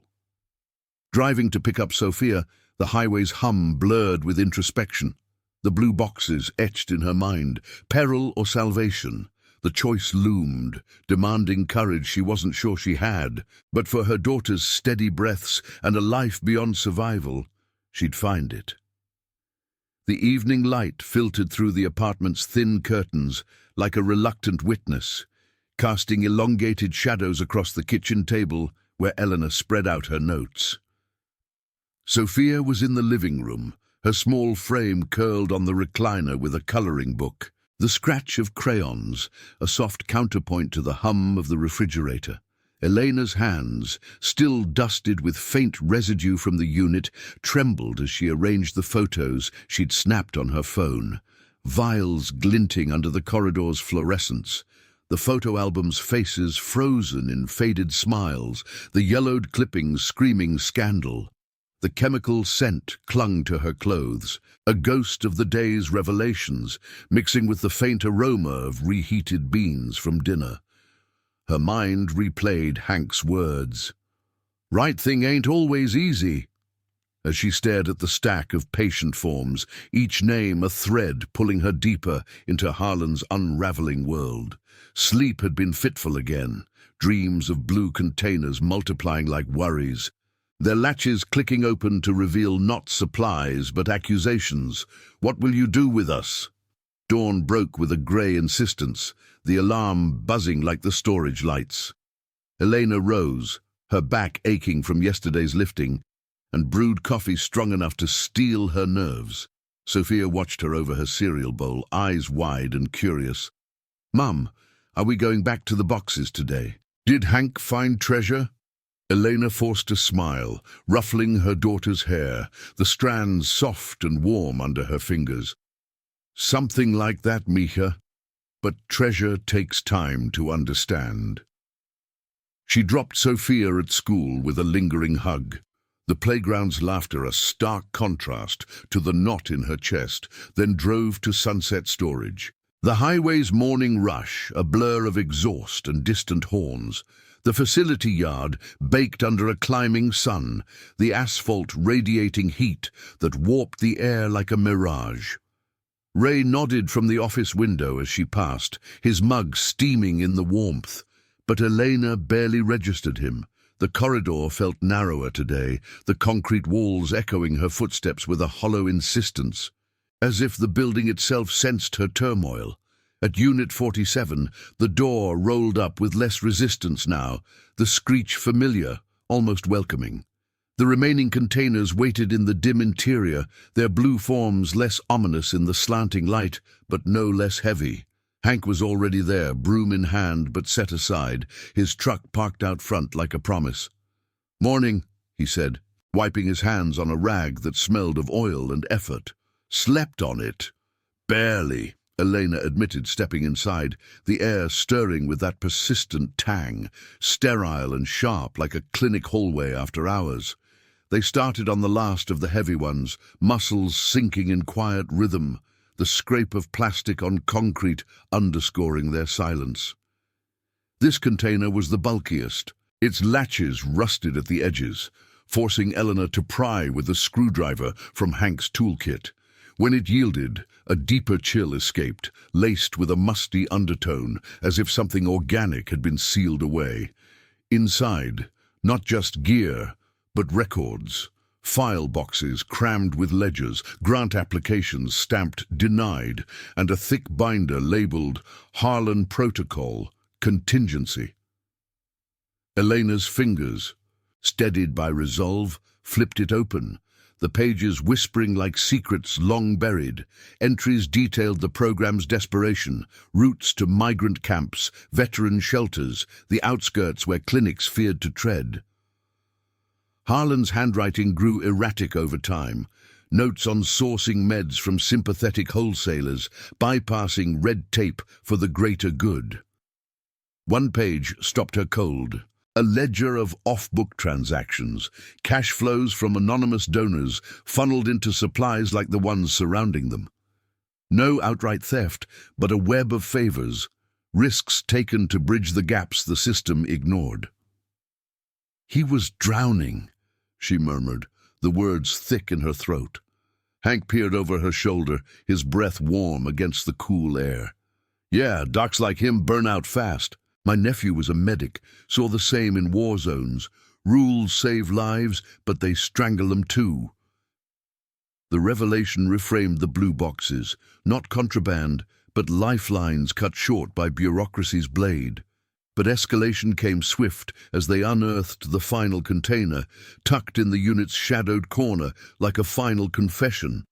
Driving to pick up Sophia, the highway's hum blurred with introspection. The blue boxes etched in her mind, peril or salvation. The choice loomed, demanding courage she wasn't sure she had, but for her daughter's steady breaths and a life beyond survival, she'd find it. The evening light filtered through the apartment's thin curtains like a reluctant witness, casting elongated shadows across the kitchen table where Eleanor spread out her notes. Sophia was in the living room, her small frame curled on the recliner with a coloring book, the scratch of crayons, a soft counterpoint to the hum of the refrigerator. Elena's hands, still dusted with faint residue from the unit, trembled as she arranged the photos she'd snapped on her phone, vials glinting under the corridor's fluorescence, the photo album's faces frozen in faded smiles, the yellowed clippings screaming scandal. The chemical scent clung to her clothes, a ghost of the day's revelations, mixing with the faint aroma of reheated beans from dinner. Her mind replayed Hank's words. Right thing ain't always easy. As she stared at the stack of patient forms, each name a thread pulling her deeper into Harlan's unraveling world. Sleep had been fitful again, dreams of blue containers multiplying like worries, their latches clicking open to reveal not supplies but accusations. What will you do with us? Dawn broke with a grey insistence, the alarm buzzing like the storage lights. Elena rose, her back aching from yesterday's lifting, and brewed coffee strong enough to steel her nerves. Sophia watched her over her cereal bowl, eyes wide and curious. "Mum, are we going back to the boxes today? Did Hank find treasure?" Elena forced a smile, ruffling her daughter's hair, the strands soft and warm under her fingers. "Something like that, Mija. But treasure takes time to understand." She dropped Sophia at school with a lingering hug. The playground's laughter a stark contrast to the knot in her chest, then drove to Sunset Storage. The highway's morning rush, a blur of exhaust and distant horns. The facility yard baked under a climbing sun, the asphalt radiating heat that warped the air like a mirage. Ray nodded from the office window as she passed, his mug steaming in the warmth. But Elena barely registered him. The corridor felt narrower today, the concrete walls echoing her footsteps with a hollow insistence, as if the building itself sensed her turmoil. At Unit 47, the door rolled up with less resistance now, the screech familiar, almost welcoming. The remaining containers waited in the dim interior, their blue forms less ominous in the slanting light, but no less heavy. Hank was already there, broom in hand but set aside, his truck parked out front like a promise. "Morning," he said, wiping his hands on a rag that smelled of oil and effort. "Slept on it?" "Barely," Elena admitted, stepping inside, the air stirring with that persistent tang, sterile and sharp like a clinic hallway after hours. They started on the last of the heavy ones, muscles sinking in quiet rhythm, the scrape of plastic on concrete underscoring their silence. This container was the bulkiest, its latches rusted at the edges, forcing Eleanor to pry with a screwdriver from Hank's toolkit. When it yielded, a deeper chill escaped, laced with a musty undertone, as if something organic had been sealed away. Inside, not just gear, but records. File boxes crammed with ledgers, grant applications stamped denied, and a thick binder labeled Harlan Protocol, Contingency. Elena's fingers, steadied by resolve, flipped it open, the pages whispering like secrets long buried. Entries detailed the program's desperation, routes to migrant camps, veteran shelters, the outskirts where clinics feared to tread. Harlan's handwriting grew erratic over time, notes on sourcing meds from sympathetic wholesalers, bypassing red tape for the greater good. One page stopped her cold. A ledger of off-book transactions, cash flows from anonymous donors funneled into supplies like the ones surrounding them. No outright theft, but a web of favors, risks taken to bridge the gaps the system ignored. "He was drowning," she murmured, the words thick in her throat. Hank peered over her shoulder, his breath warm against the cool air. "Yeah, docs like him burn out fast. My nephew was a medic, saw the same in war zones. Rules save lives, but they strangle them too." The revelation reframed the blue boxes, not contraband, but lifelines cut short by bureaucracy's blade. But escalation came swift as they unearthed the final container, tucked in the unit's shadowed corner like a final confession.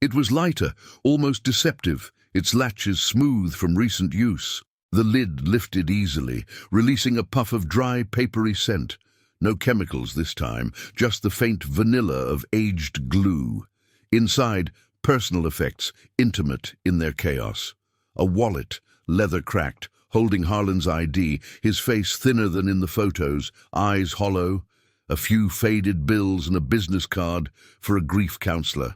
It was lighter, almost deceptive, its latches smooth from recent use. The lid lifted easily, releasing a puff of dry, papery scent. No chemicals this time, just the faint vanilla of aged glue. Inside, personal effects, intimate in their chaos. A wallet, leather-cracked, holding Harlan's ID, his face thinner than in the photos, eyes hollow, a few faded bills and a business card for a grief counselor.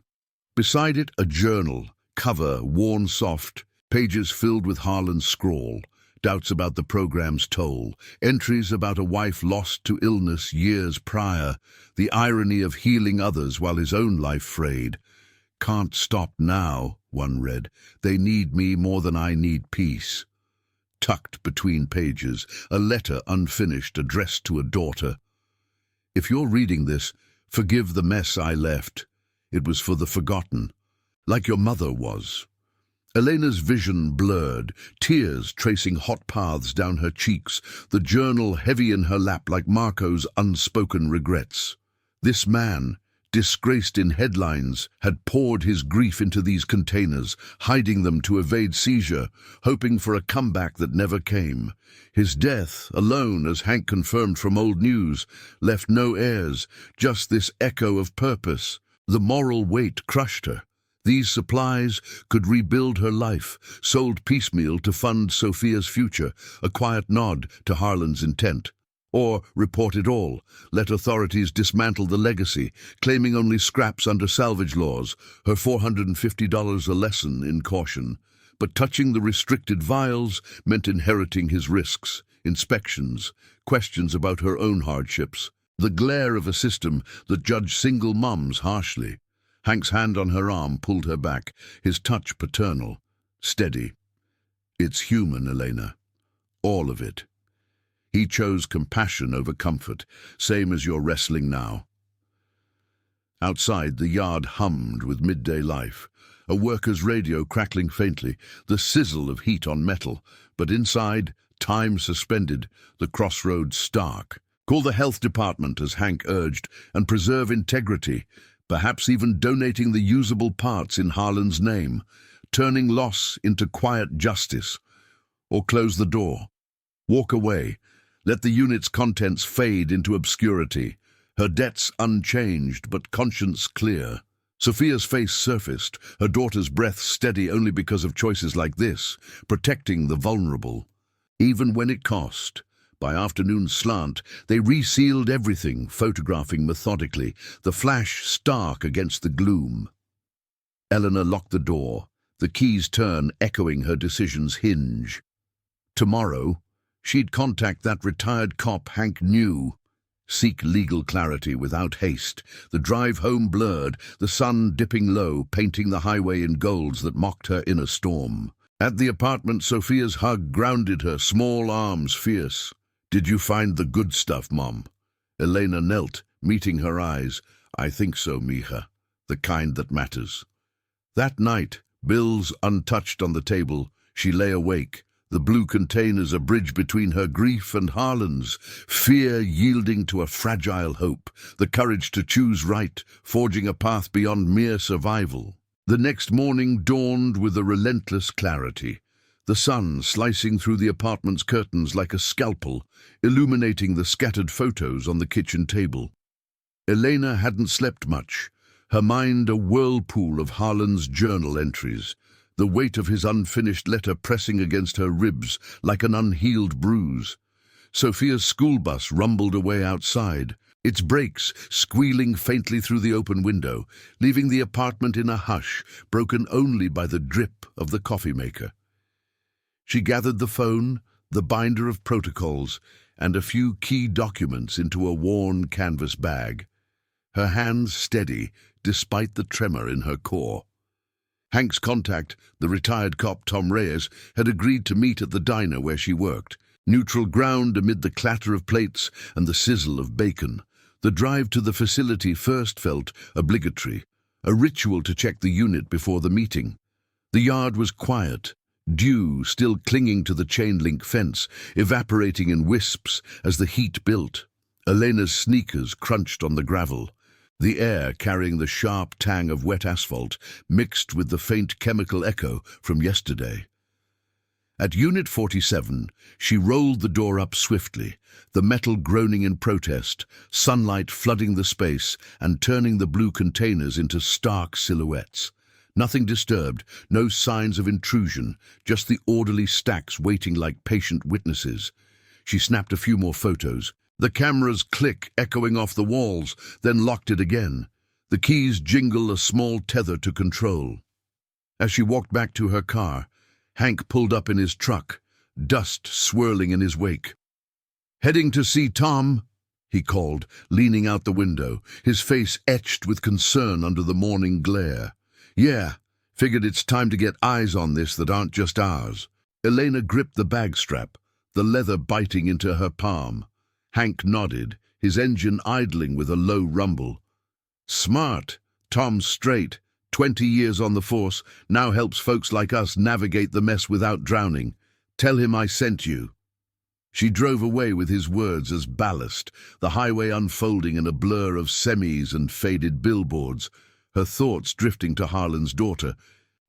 Beside it, a journal, cover worn soft, pages filled with Harlan's scrawl, doubts about the program's toll, entries about a wife lost to illness years prior, the irony of healing others while his own life frayed. "Can't stop now," one read. "They need me more than I need peace." Tucked between pages, a letter unfinished addressed to a daughter. "If you're reading this, forgive the mess I left. It was for the forgotten, like your mother was." Elena's vision blurred, tears tracing hot paths down her cheeks, the journal heavy in her lap like Marco's unspoken regrets. This man, disgraced in headlines, had poured his grief into these containers, hiding them to evade seizure, hoping for a comeback that never came. His death, alone, as Hank confirmed from old news, left no heirs, just this echo of purpose. The moral weight crushed her. These supplies could rebuild her life, sold piecemeal to fund Sophia's future, a quiet nod to Harlan's intent. Or report it all, let authorities dismantle the legacy, claiming only scraps under salvage laws, her $450 a lesson in caution. But touching the restricted vials meant inheriting his risks, inspections, questions about her own hardships, the glare of a system that judged single mums harshly. Hank's hand on her arm pulled her back, his touch paternal, steady. "It's human, Elena. All of it. He chose compassion over comfort, same as you're wrestling now." Outside, the yard hummed with midday life, a worker's radio crackling faintly, the sizzle of heat on metal. But inside, time suspended, the crossroads stark. "Call the health department," as Hank urged, "and preserve integrity. Perhaps even donating the usable parts in Harlan's name, turning loss into quiet justice. Or close the door. Walk away. Let the unit's contents fade into obscurity. Her debts unchanged, but conscience clear." Sophia's face surfaced, her daughter's breath steady only because of choices like this, protecting the vulnerable. Even when it cost. By afternoon slant, they resealed everything, photographing methodically, the flash stark against the gloom. Eleanor locked the door, the key's turn echoing her decision's hinge. Tomorrow, she'd contact that retired cop Hank knew. Seek legal clarity without haste. The drive home blurred, the sun dipping low, painting the highway in golds that mocked her in a storm. At the apartment, Sophia's hug grounded her, small arms fierce. "Did you find the good stuff, Mom?" Elena knelt, meeting her eyes. "I think so, mija. The kind that matters." That night, bills untouched on the table, she lay awake, the blue containers a bridge between her grief and Harlan's, fear yielding to a fragile hope, the courage to choose right, forging a path beyond mere survival. The next morning dawned with a relentless clarity, the sun slicing through the apartment's curtains like a scalpel, illuminating the scattered photos on the kitchen table. Elena hadn't slept much, her mind a whirlpool of Harlan's journal entries, the weight of his unfinished letter pressing against her ribs like an unhealed bruise. Sophia's school bus rumbled away outside, its brakes squealing faintly through the open window, leaving the apartment in a hush, broken only by the drip of the coffee maker. She gathered the phone, the binder of protocols, and a few key documents into a worn canvas bag, her hands steady despite the tremor in her core. Hank's contact, the retired cop Tom Reyes, had agreed to meet at the diner where she worked. Neutral ground amid the clatter of plates and the sizzle of bacon. The drive to the facility first felt obligatory, a ritual to check the unit before the meeting. The yard was quiet, dew still clinging to the chain-link fence, evaporating in wisps as the heat built. Elena's sneakers crunched on the gravel, the air carrying the sharp tang of wet asphalt mixed with the faint chemical echo from yesterday. At Unit 47, she rolled the door up swiftly, the metal groaning in protest, sunlight flooding the space and turning the blue containers into stark silhouettes. Nothing disturbed, no signs of intrusion, just the orderly stacks waiting like patient witnesses. She snapped a few more photos, the camera's click echoing off the walls, then locked it again. The keys jingle a small tether to control. As she walked back to her car, Hank pulled up in his truck, dust swirling in his wake. "Heading to see Tom?" he called, leaning out the window, his face etched with concern under the morning glare. "Yeah, figured it's time to get eyes on this that aren't just ours." Elena gripped the bag strap, the leather biting into her palm. Hank nodded, his engine idling with a low rumble. "Smart. Tom's straight. 20 years on the force, now helps folks like us navigate the mess without drowning. Tell him I sent you." She drove away with his words as ballast, the highway unfolding in a blur of semis and faded billboards, her thoughts drifting to Harlan's daughter,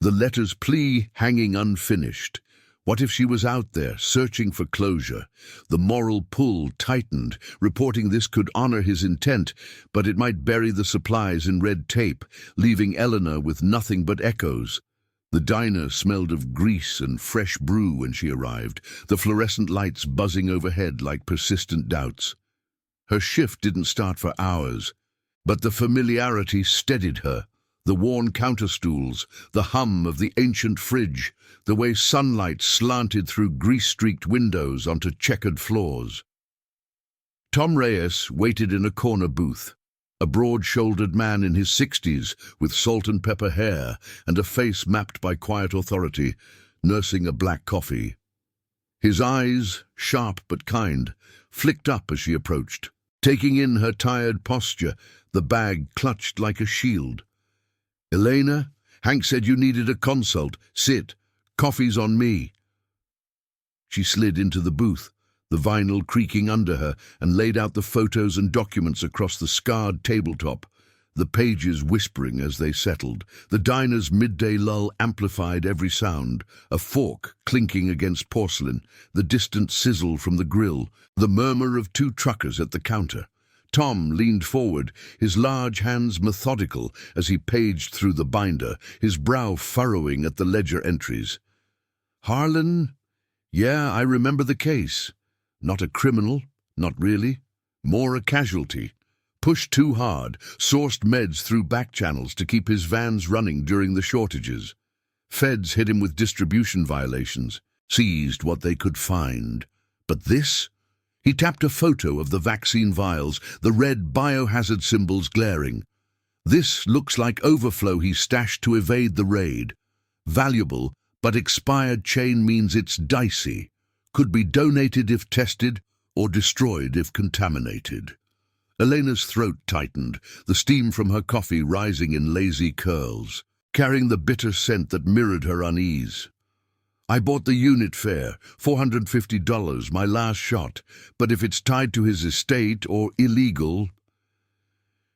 the letter's plea hanging unfinished. What if she was out there, searching for closure? The moral pull tightened, reporting this could honor his intent, but it might bury the supplies in red tape, leaving Eleanor with nothing but echoes. The diner smelled of grease and fresh brew when she arrived, the fluorescent lights buzzing overhead like persistent doubts. Her shift didn't start for hours, but the familiarity steadied her. The worn counterstools, the hum of the ancient fridge, the way sunlight slanted through grease-streaked windows onto checkered floors. Tom Reyes waited in a corner booth, a broad-shouldered man in his 60s with salt and pepper hair and a face mapped by quiet authority, nursing a black coffee. His eyes, sharp but kind, flicked up as she approached. Taking in her tired posture, the bag clutched like a shield. "Elena, Hank said you needed a consult. Sit. Coffee's on me." She slid into the booth, the vinyl creaking under her, and laid out the photos and documents across the scarred tabletop, the pages whispering as they settled. The diner's midday lull amplified every sound, a fork clinking against porcelain, the distant sizzle from the grill, the murmur of two truckers at the counter. Tom leaned forward, his large hands methodical as he paged through the binder, his brow furrowing at the ledger entries. "Harlan? Yeah, I remember the case. Not a criminal, not really. More a casualty. Pushed too hard, sourced meds through back channels to keep his vans running during the shortages. Feds hit him with distribution violations, seized what they could find. But this? He tapped a photo of the vaccine vials, the red biohazard symbols glaring. This looks like overflow he stashed to evade the raid. Valuable, but expired chain means it's dicey. Could be donated if tested, or destroyed if contaminated. Elena's throat tightened, the steam from her coffee rising in lazy curls, carrying the bitter scent that mirrored her unease. I bought the unit fare, $450, my last shot, but if it's tied to his estate or illegal...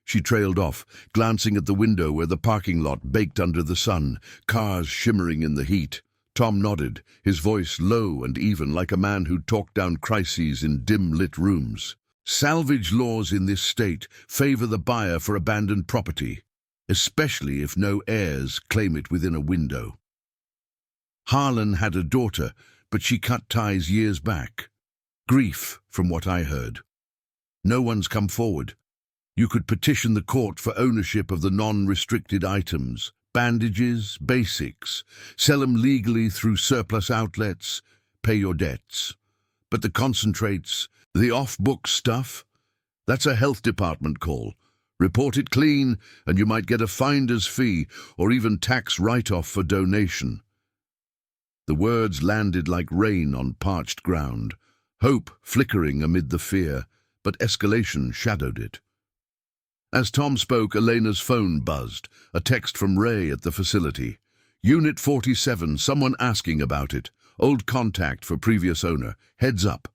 She trailed off, glancing at the window where the parking lot baked under the sun, cars shimmering in the heat. Tom nodded, his voice low and even like a man who talked down crises in dim-lit rooms. Salvage laws in this state favor the buyer for abandoned property, especially if no heirs claim it within a window. Harlan had a daughter, but she cut ties years back. Grief, from what I heard. No one's come forward. You could petition the court for ownership of the non-restricted items, bandages, basics, sell them legally through surplus outlets, pay your debts. But the concentrates, the off-book stuff, that's a health department call. Report it clean, and you might get a finder's fee or even tax write-off for donation. The words landed like rain on parched ground, hope flickering amid the fear, but escalation shadowed it. As Tom spoke, Elena's phone buzzed, a text from Ray at the facility. Unit 47, someone asking about it. Old contact for previous owner. Heads up.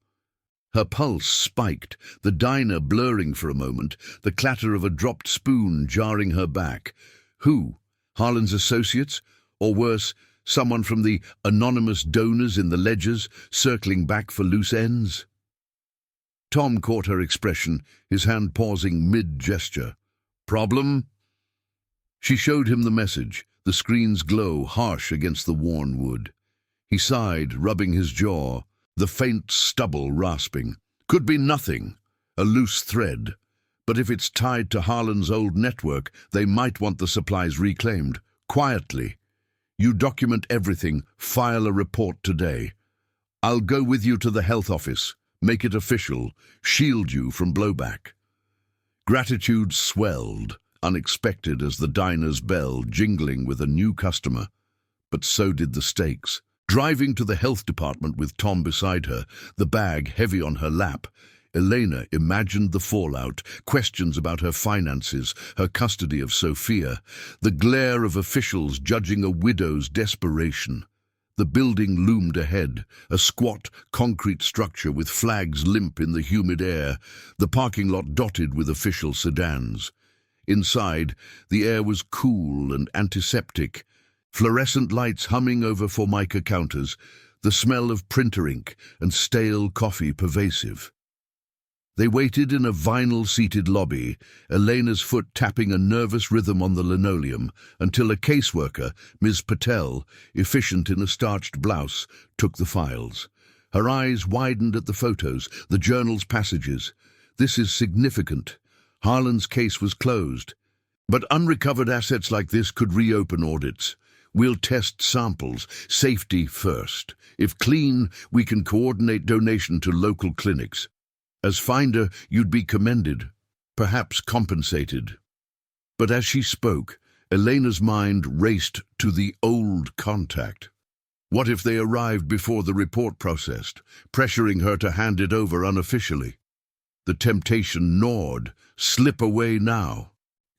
Her pulse spiked, the diner blurring for a moment, the clatter of a dropped spoon jarring her back. Who? Harlan's associates? Or worse, someone from the anonymous donors in the ledgers, circling back for loose ends? Tom caught her expression, his hand pausing mid-gesture. Problem? She showed him the message, the screen's glow harsh against the worn wood. He sighed, rubbing his jaw, the faint stubble rasping. Could be nothing, a loose thread. But if it's tied to Harlan's old network, they might want the supplies reclaimed, quietly. You document everything, file a report today. I'll go with you to the health office. Make it official, shield you from blowback. Gratitude swelled, unexpected as the diner's bell jingling with a new customer. But so did the stakes. Driving to the health department with Tom beside her, the bag heavy on her lap, Elena imagined the fallout, questions about her finances, her custody of Sophia, the glare of officials judging a widow's desperation. The building loomed ahead, a squat, concrete structure with flags limp in the humid air, the parking lot dotted with official sedans. Inside, the air was cool and antiseptic, fluorescent lights humming over Formica counters, the smell of printer ink and stale coffee pervasive. They waited in a vinyl-seated lobby, Elena's foot tapping a nervous rhythm on the linoleum, until a caseworker, Ms. Patel, efficient in a starched blouse, took the files. Her eyes widened at the photos, the journal's passages. This is significant. Harlan's case was closed. But unrecovered assets like this could reopen audits. We'll test samples, safety first. If clean, we can coordinate donation to local clinics. As finder, you'd be commended, perhaps compensated. But as she spoke, Elena's mind raced to the old contact. What if they arrived before the report processed, pressuring her to hand it over unofficially? The temptation gnawed. Slip away now.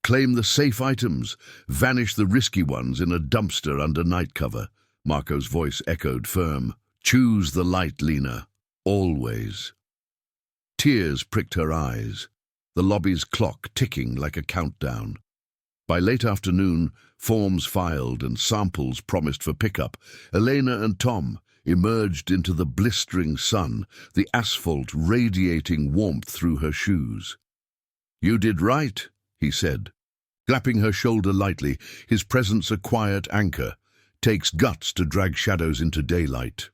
Claim the safe items, vanish the risky ones in a dumpster under night cover. Marco's voice echoed firm. Choose the light, Lena. Always. Tears pricked her eyes, the lobby's clock ticking like a countdown. By late afternoon, forms filed and samples promised for pickup, Elena and Tom emerged into the blistering sun, the asphalt radiating warmth through her shoes. You did right, he said, clapping her shoulder lightly, his presence a quiet anchor. Takes guts to drag shadows into daylight.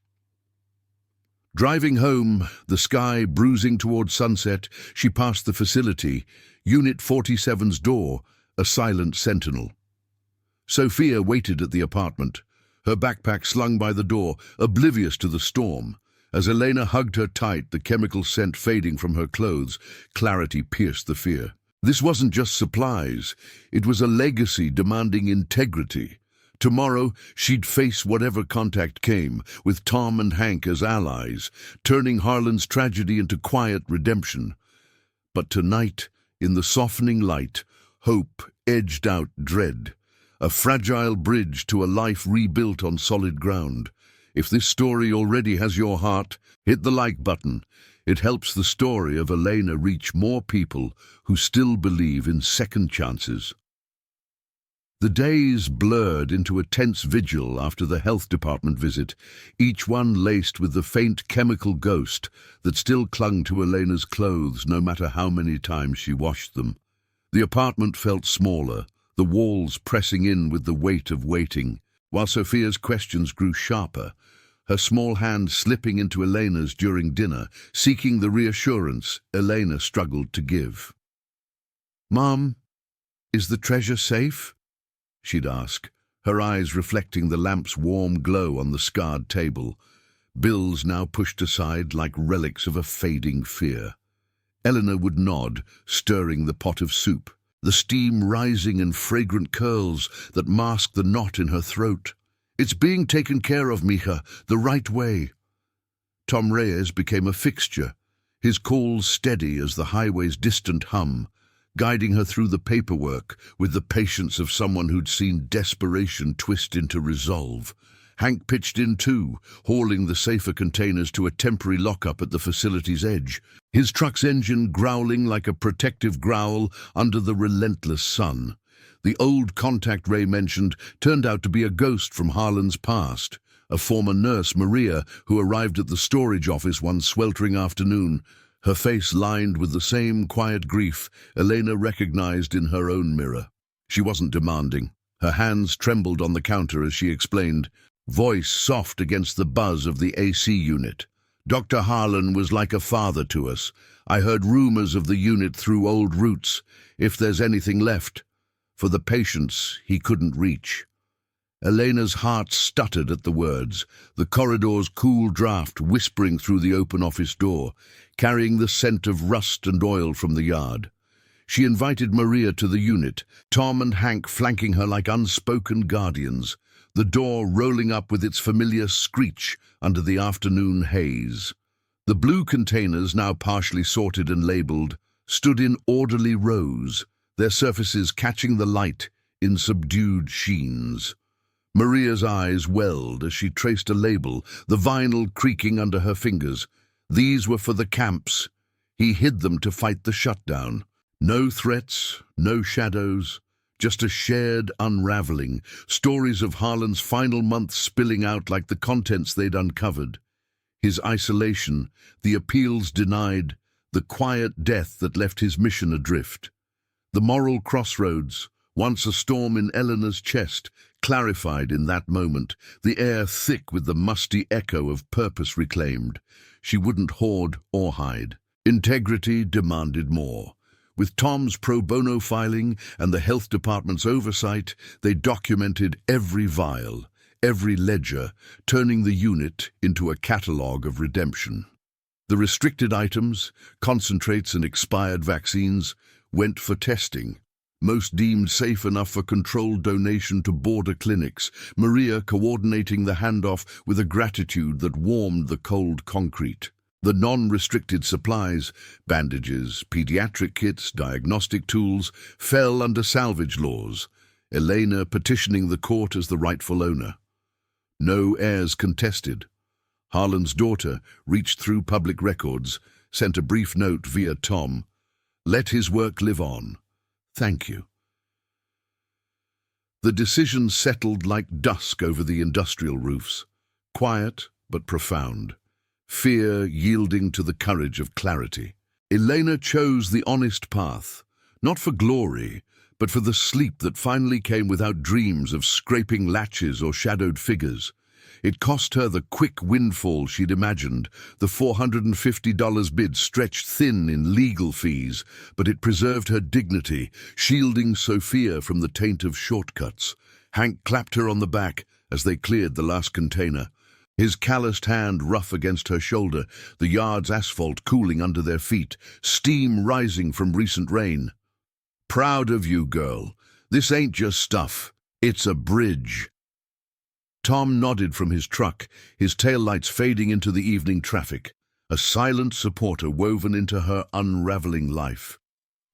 Driving home, the sky bruising toward sunset, she passed the facility, Unit 47's door, a silent sentinel. Sophia waited at the apartment, her backpack slung by the door, oblivious to the storm. As Elena hugged her tight, the chemical scent fading from her clothes, clarity pierced the fear. This wasn't just supplies. It was a legacy demanding integrity. Tomorrow, she'd face whatever contact came, with Tom and Hank as allies, turning Harlan's tragedy into quiet redemption. But tonight, in the softening light, hope edged out dread, a fragile bridge to a life rebuilt on solid ground. If this story already has your heart, hit the like button. It helps the story of Elena reach more people who still believe in second chances. The days blurred into a tense vigil after the health department visit, each one laced with the faint chemical ghost that still clung to Elena's clothes no matter how many times she washed them. The apartment felt smaller, the walls pressing in with the weight of waiting, while Sophia's questions grew sharper, her small hand slipping into Elena's during dinner, seeking the reassurance Elena struggled to give. "Mom, is the treasure safe?" she'd ask, her eyes reflecting the lamp's warm glow on the scarred table, bills now pushed aside like relics of a fading fear. Eleanor would nod, stirring the pot of soup, the steam rising in fragrant curls that masked the knot in her throat. "It's being taken care of, Mija, the right way." Tom Reyes became a fixture, his calls steady as the highway's distant hum, guiding her through the paperwork with the patience of someone who'd seen desperation twist into resolve. Hank pitched in too, hauling the safer containers to a temporary lockup at the facility's edge, his truck's engine growling like a protective growl under the relentless sun. The old contact Ray mentioned turned out to be a ghost from Harlan's past, a former nurse, Maria, who arrived at the storage office one sweltering afternoon, her face lined with the same quiet grief Elena recognized in her own mirror. She wasn't demanding. Her hands trembled on the counter as she explained, voice soft against the buzz of the AC unit. "Dr. Harlan was like a father to us. I heard rumors of the unit through old roots, if there's anything left. For the patients he couldn't reach." Elena's heart stuttered at the words, the corridor's cool draft whispering through the open office door, carrying the scent of rust and oil from the yard. She invited Maria to the unit, Tom and Hank flanking her like unspoken guardians, the door rolling up with its familiar screech under the afternoon haze. The blue containers, now partially sorted and labeled, stood in orderly rows, their surfaces catching the light in subdued sheens. Maria's eyes welled as she traced a label, the vinyl creaking under her fingers. These were for the camps. He hid them to fight the shutdown. No threats, no shadows, just a shared unraveling, stories of Harlan's final months spilling out like the contents they'd uncovered. His isolation, the appeals denied, the quiet death that left his mission adrift. The moral crossroads, once a storm in Eleanor's chest, clarified in that moment, the air thick with the musty echo of purpose reclaimed. She wouldn't hoard or hide. Integrity demanded more. With Tom's pro bono filing and the health department's oversight, they documented every vial, every ledger, turning the unit into a catalogue of redemption. The restricted items, concentrates and expired vaccines, went for testing, most deemed safe enough for controlled donation to border clinics, Maria coordinating the handoff with a gratitude that warmed the cold concrete. The non-restricted supplies, bandages, pediatric kits, diagnostic tools, fell under salvage laws, Elena petitioning the court as the rightful owner. No heirs contested. Harlan's daughter reached through public records, sent a brief note via Tom. "Let his work live on. Thank you." The decision settled like dusk over the industrial roofs, quiet but profound, fear yielding to the courage of clarity. Elena chose the honest path, not for glory, but for the sleep that finally came without dreams of scraping latches or shadowed figures. It cost her the quick windfall she'd imagined, the $450 bid stretched thin in legal fees, but it preserved her dignity, shielding Sophia from the taint of shortcuts. Hank clapped her on the back as they cleared the last container. His calloused hand rough against her shoulder, the yard's asphalt cooling under their feet, steam rising from recent rain. "Proud of you, girl. This ain't just stuff. It's a bridge." Tom nodded from his truck, his taillights fading into the evening traffic, a silent supporter woven into her unraveling life.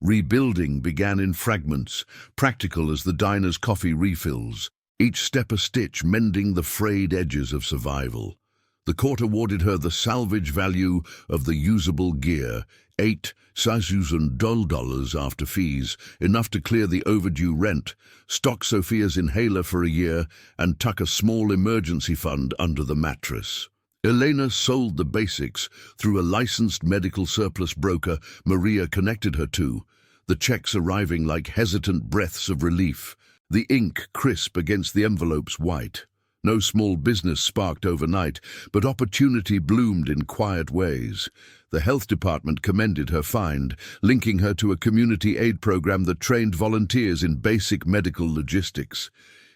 Rebuilding began in fragments, practical as the diner's coffee refills, each step a stitch mending the frayed edges of survival. The court awarded her the salvage value of the usable gear, $8,000 after fees, enough to clear the overdue rent, stock Sophia's inhaler for a year, and tuck a small emergency fund under the mattress. Elena sold the basics through a licensed medical surplus broker Maria connected her to, the checks arriving like hesitant breaths of relief, the ink crisp against the envelope's white. No small business sparked overnight, but opportunity bloomed in quiet ways. The health department commended her find, linking her to a community aid program that trained volunteers in basic medical logistics.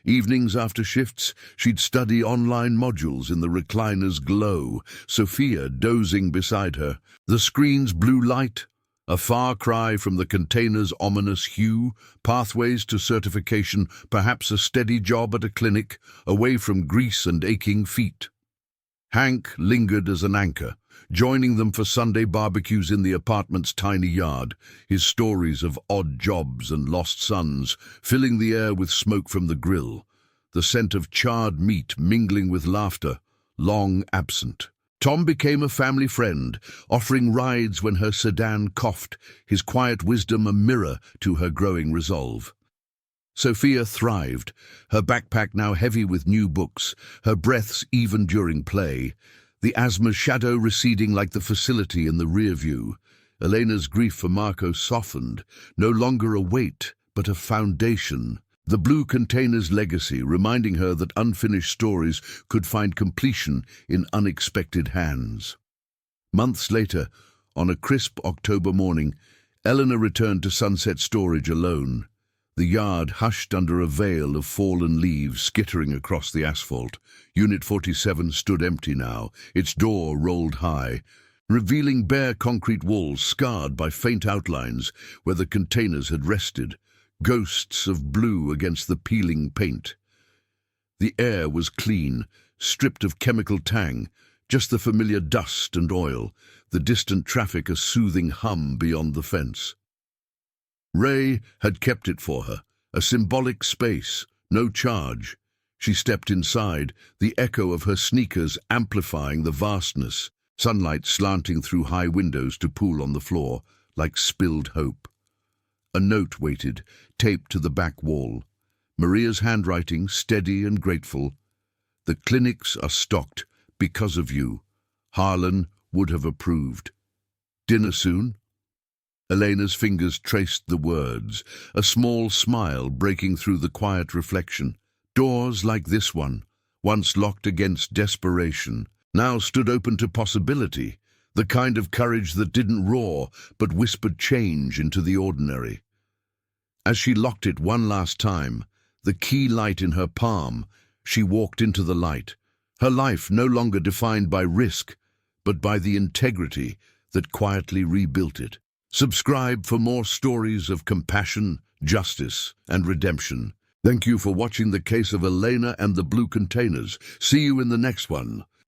Evenings after shifts, she'd study online modules in the recliner's glow, Sophia dozing beside her. The screen's blue light, a far cry from the container's ominous hue, pathways to certification, perhaps a steady job at a clinic, away from grease and aching feet. Hank lingered as an anchor, joining them for Sunday barbecues in the apartment's tiny yard, his stories of odd jobs and lost sons filling the air with smoke from the grill, the scent of charred meat mingling with laughter, long absent. Tom became a family friend, offering rides when her sedan coughed, his quiet wisdom a mirror to her growing resolve. Sophia thrived, her backpack now heavy with new books, her breaths even during play, the asthma shadow receding like the facility in the rear view. Elena's grief for Marco softened, no longer a weight, but a foundation. The blue container's legacy, reminding her that unfinished stories could find completion in unexpected hands. Months later, on a crisp October morning, Eleanor returned to Sunset Storage alone. The yard hushed under a veil of fallen leaves skittering across the asphalt. Unit 47 stood empty now, its door rolled high, revealing bare concrete walls scarred by faint outlines where the containers had rested, ghosts of blue against the peeling paint. The air was clean, stripped of chemical tang, just the familiar dust and oil, the distant traffic a soothing hum beyond the fence. Ray had kept it for her, a symbolic space, no charge. She stepped inside, the echo of her sneakers amplifying the vastness, sunlight slanting through high windows to pool on the floor, like spilled hope. A note waited, taped to the back wall. Maria's handwriting, steady and grateful. "The clinics are stocked because of you. Harlan would have approved. Dinner soon?" Elena's fingers traced the words, a small smile breaking through the quiet reflection. Doors like this one, once locked against desperation, now stood open to possibility, the kind of courage that didn't roar but whispered change into the ordinary. As she locked it one last time, the key light in her palm, she walked into the light, her life no longer defined by risk, but by the integrity that quietly rebuilt it. Subscribe for more stories of compassion, justice, and redemption. Thank you for watching the case of Elena and the Blue Containers. See you in the next one.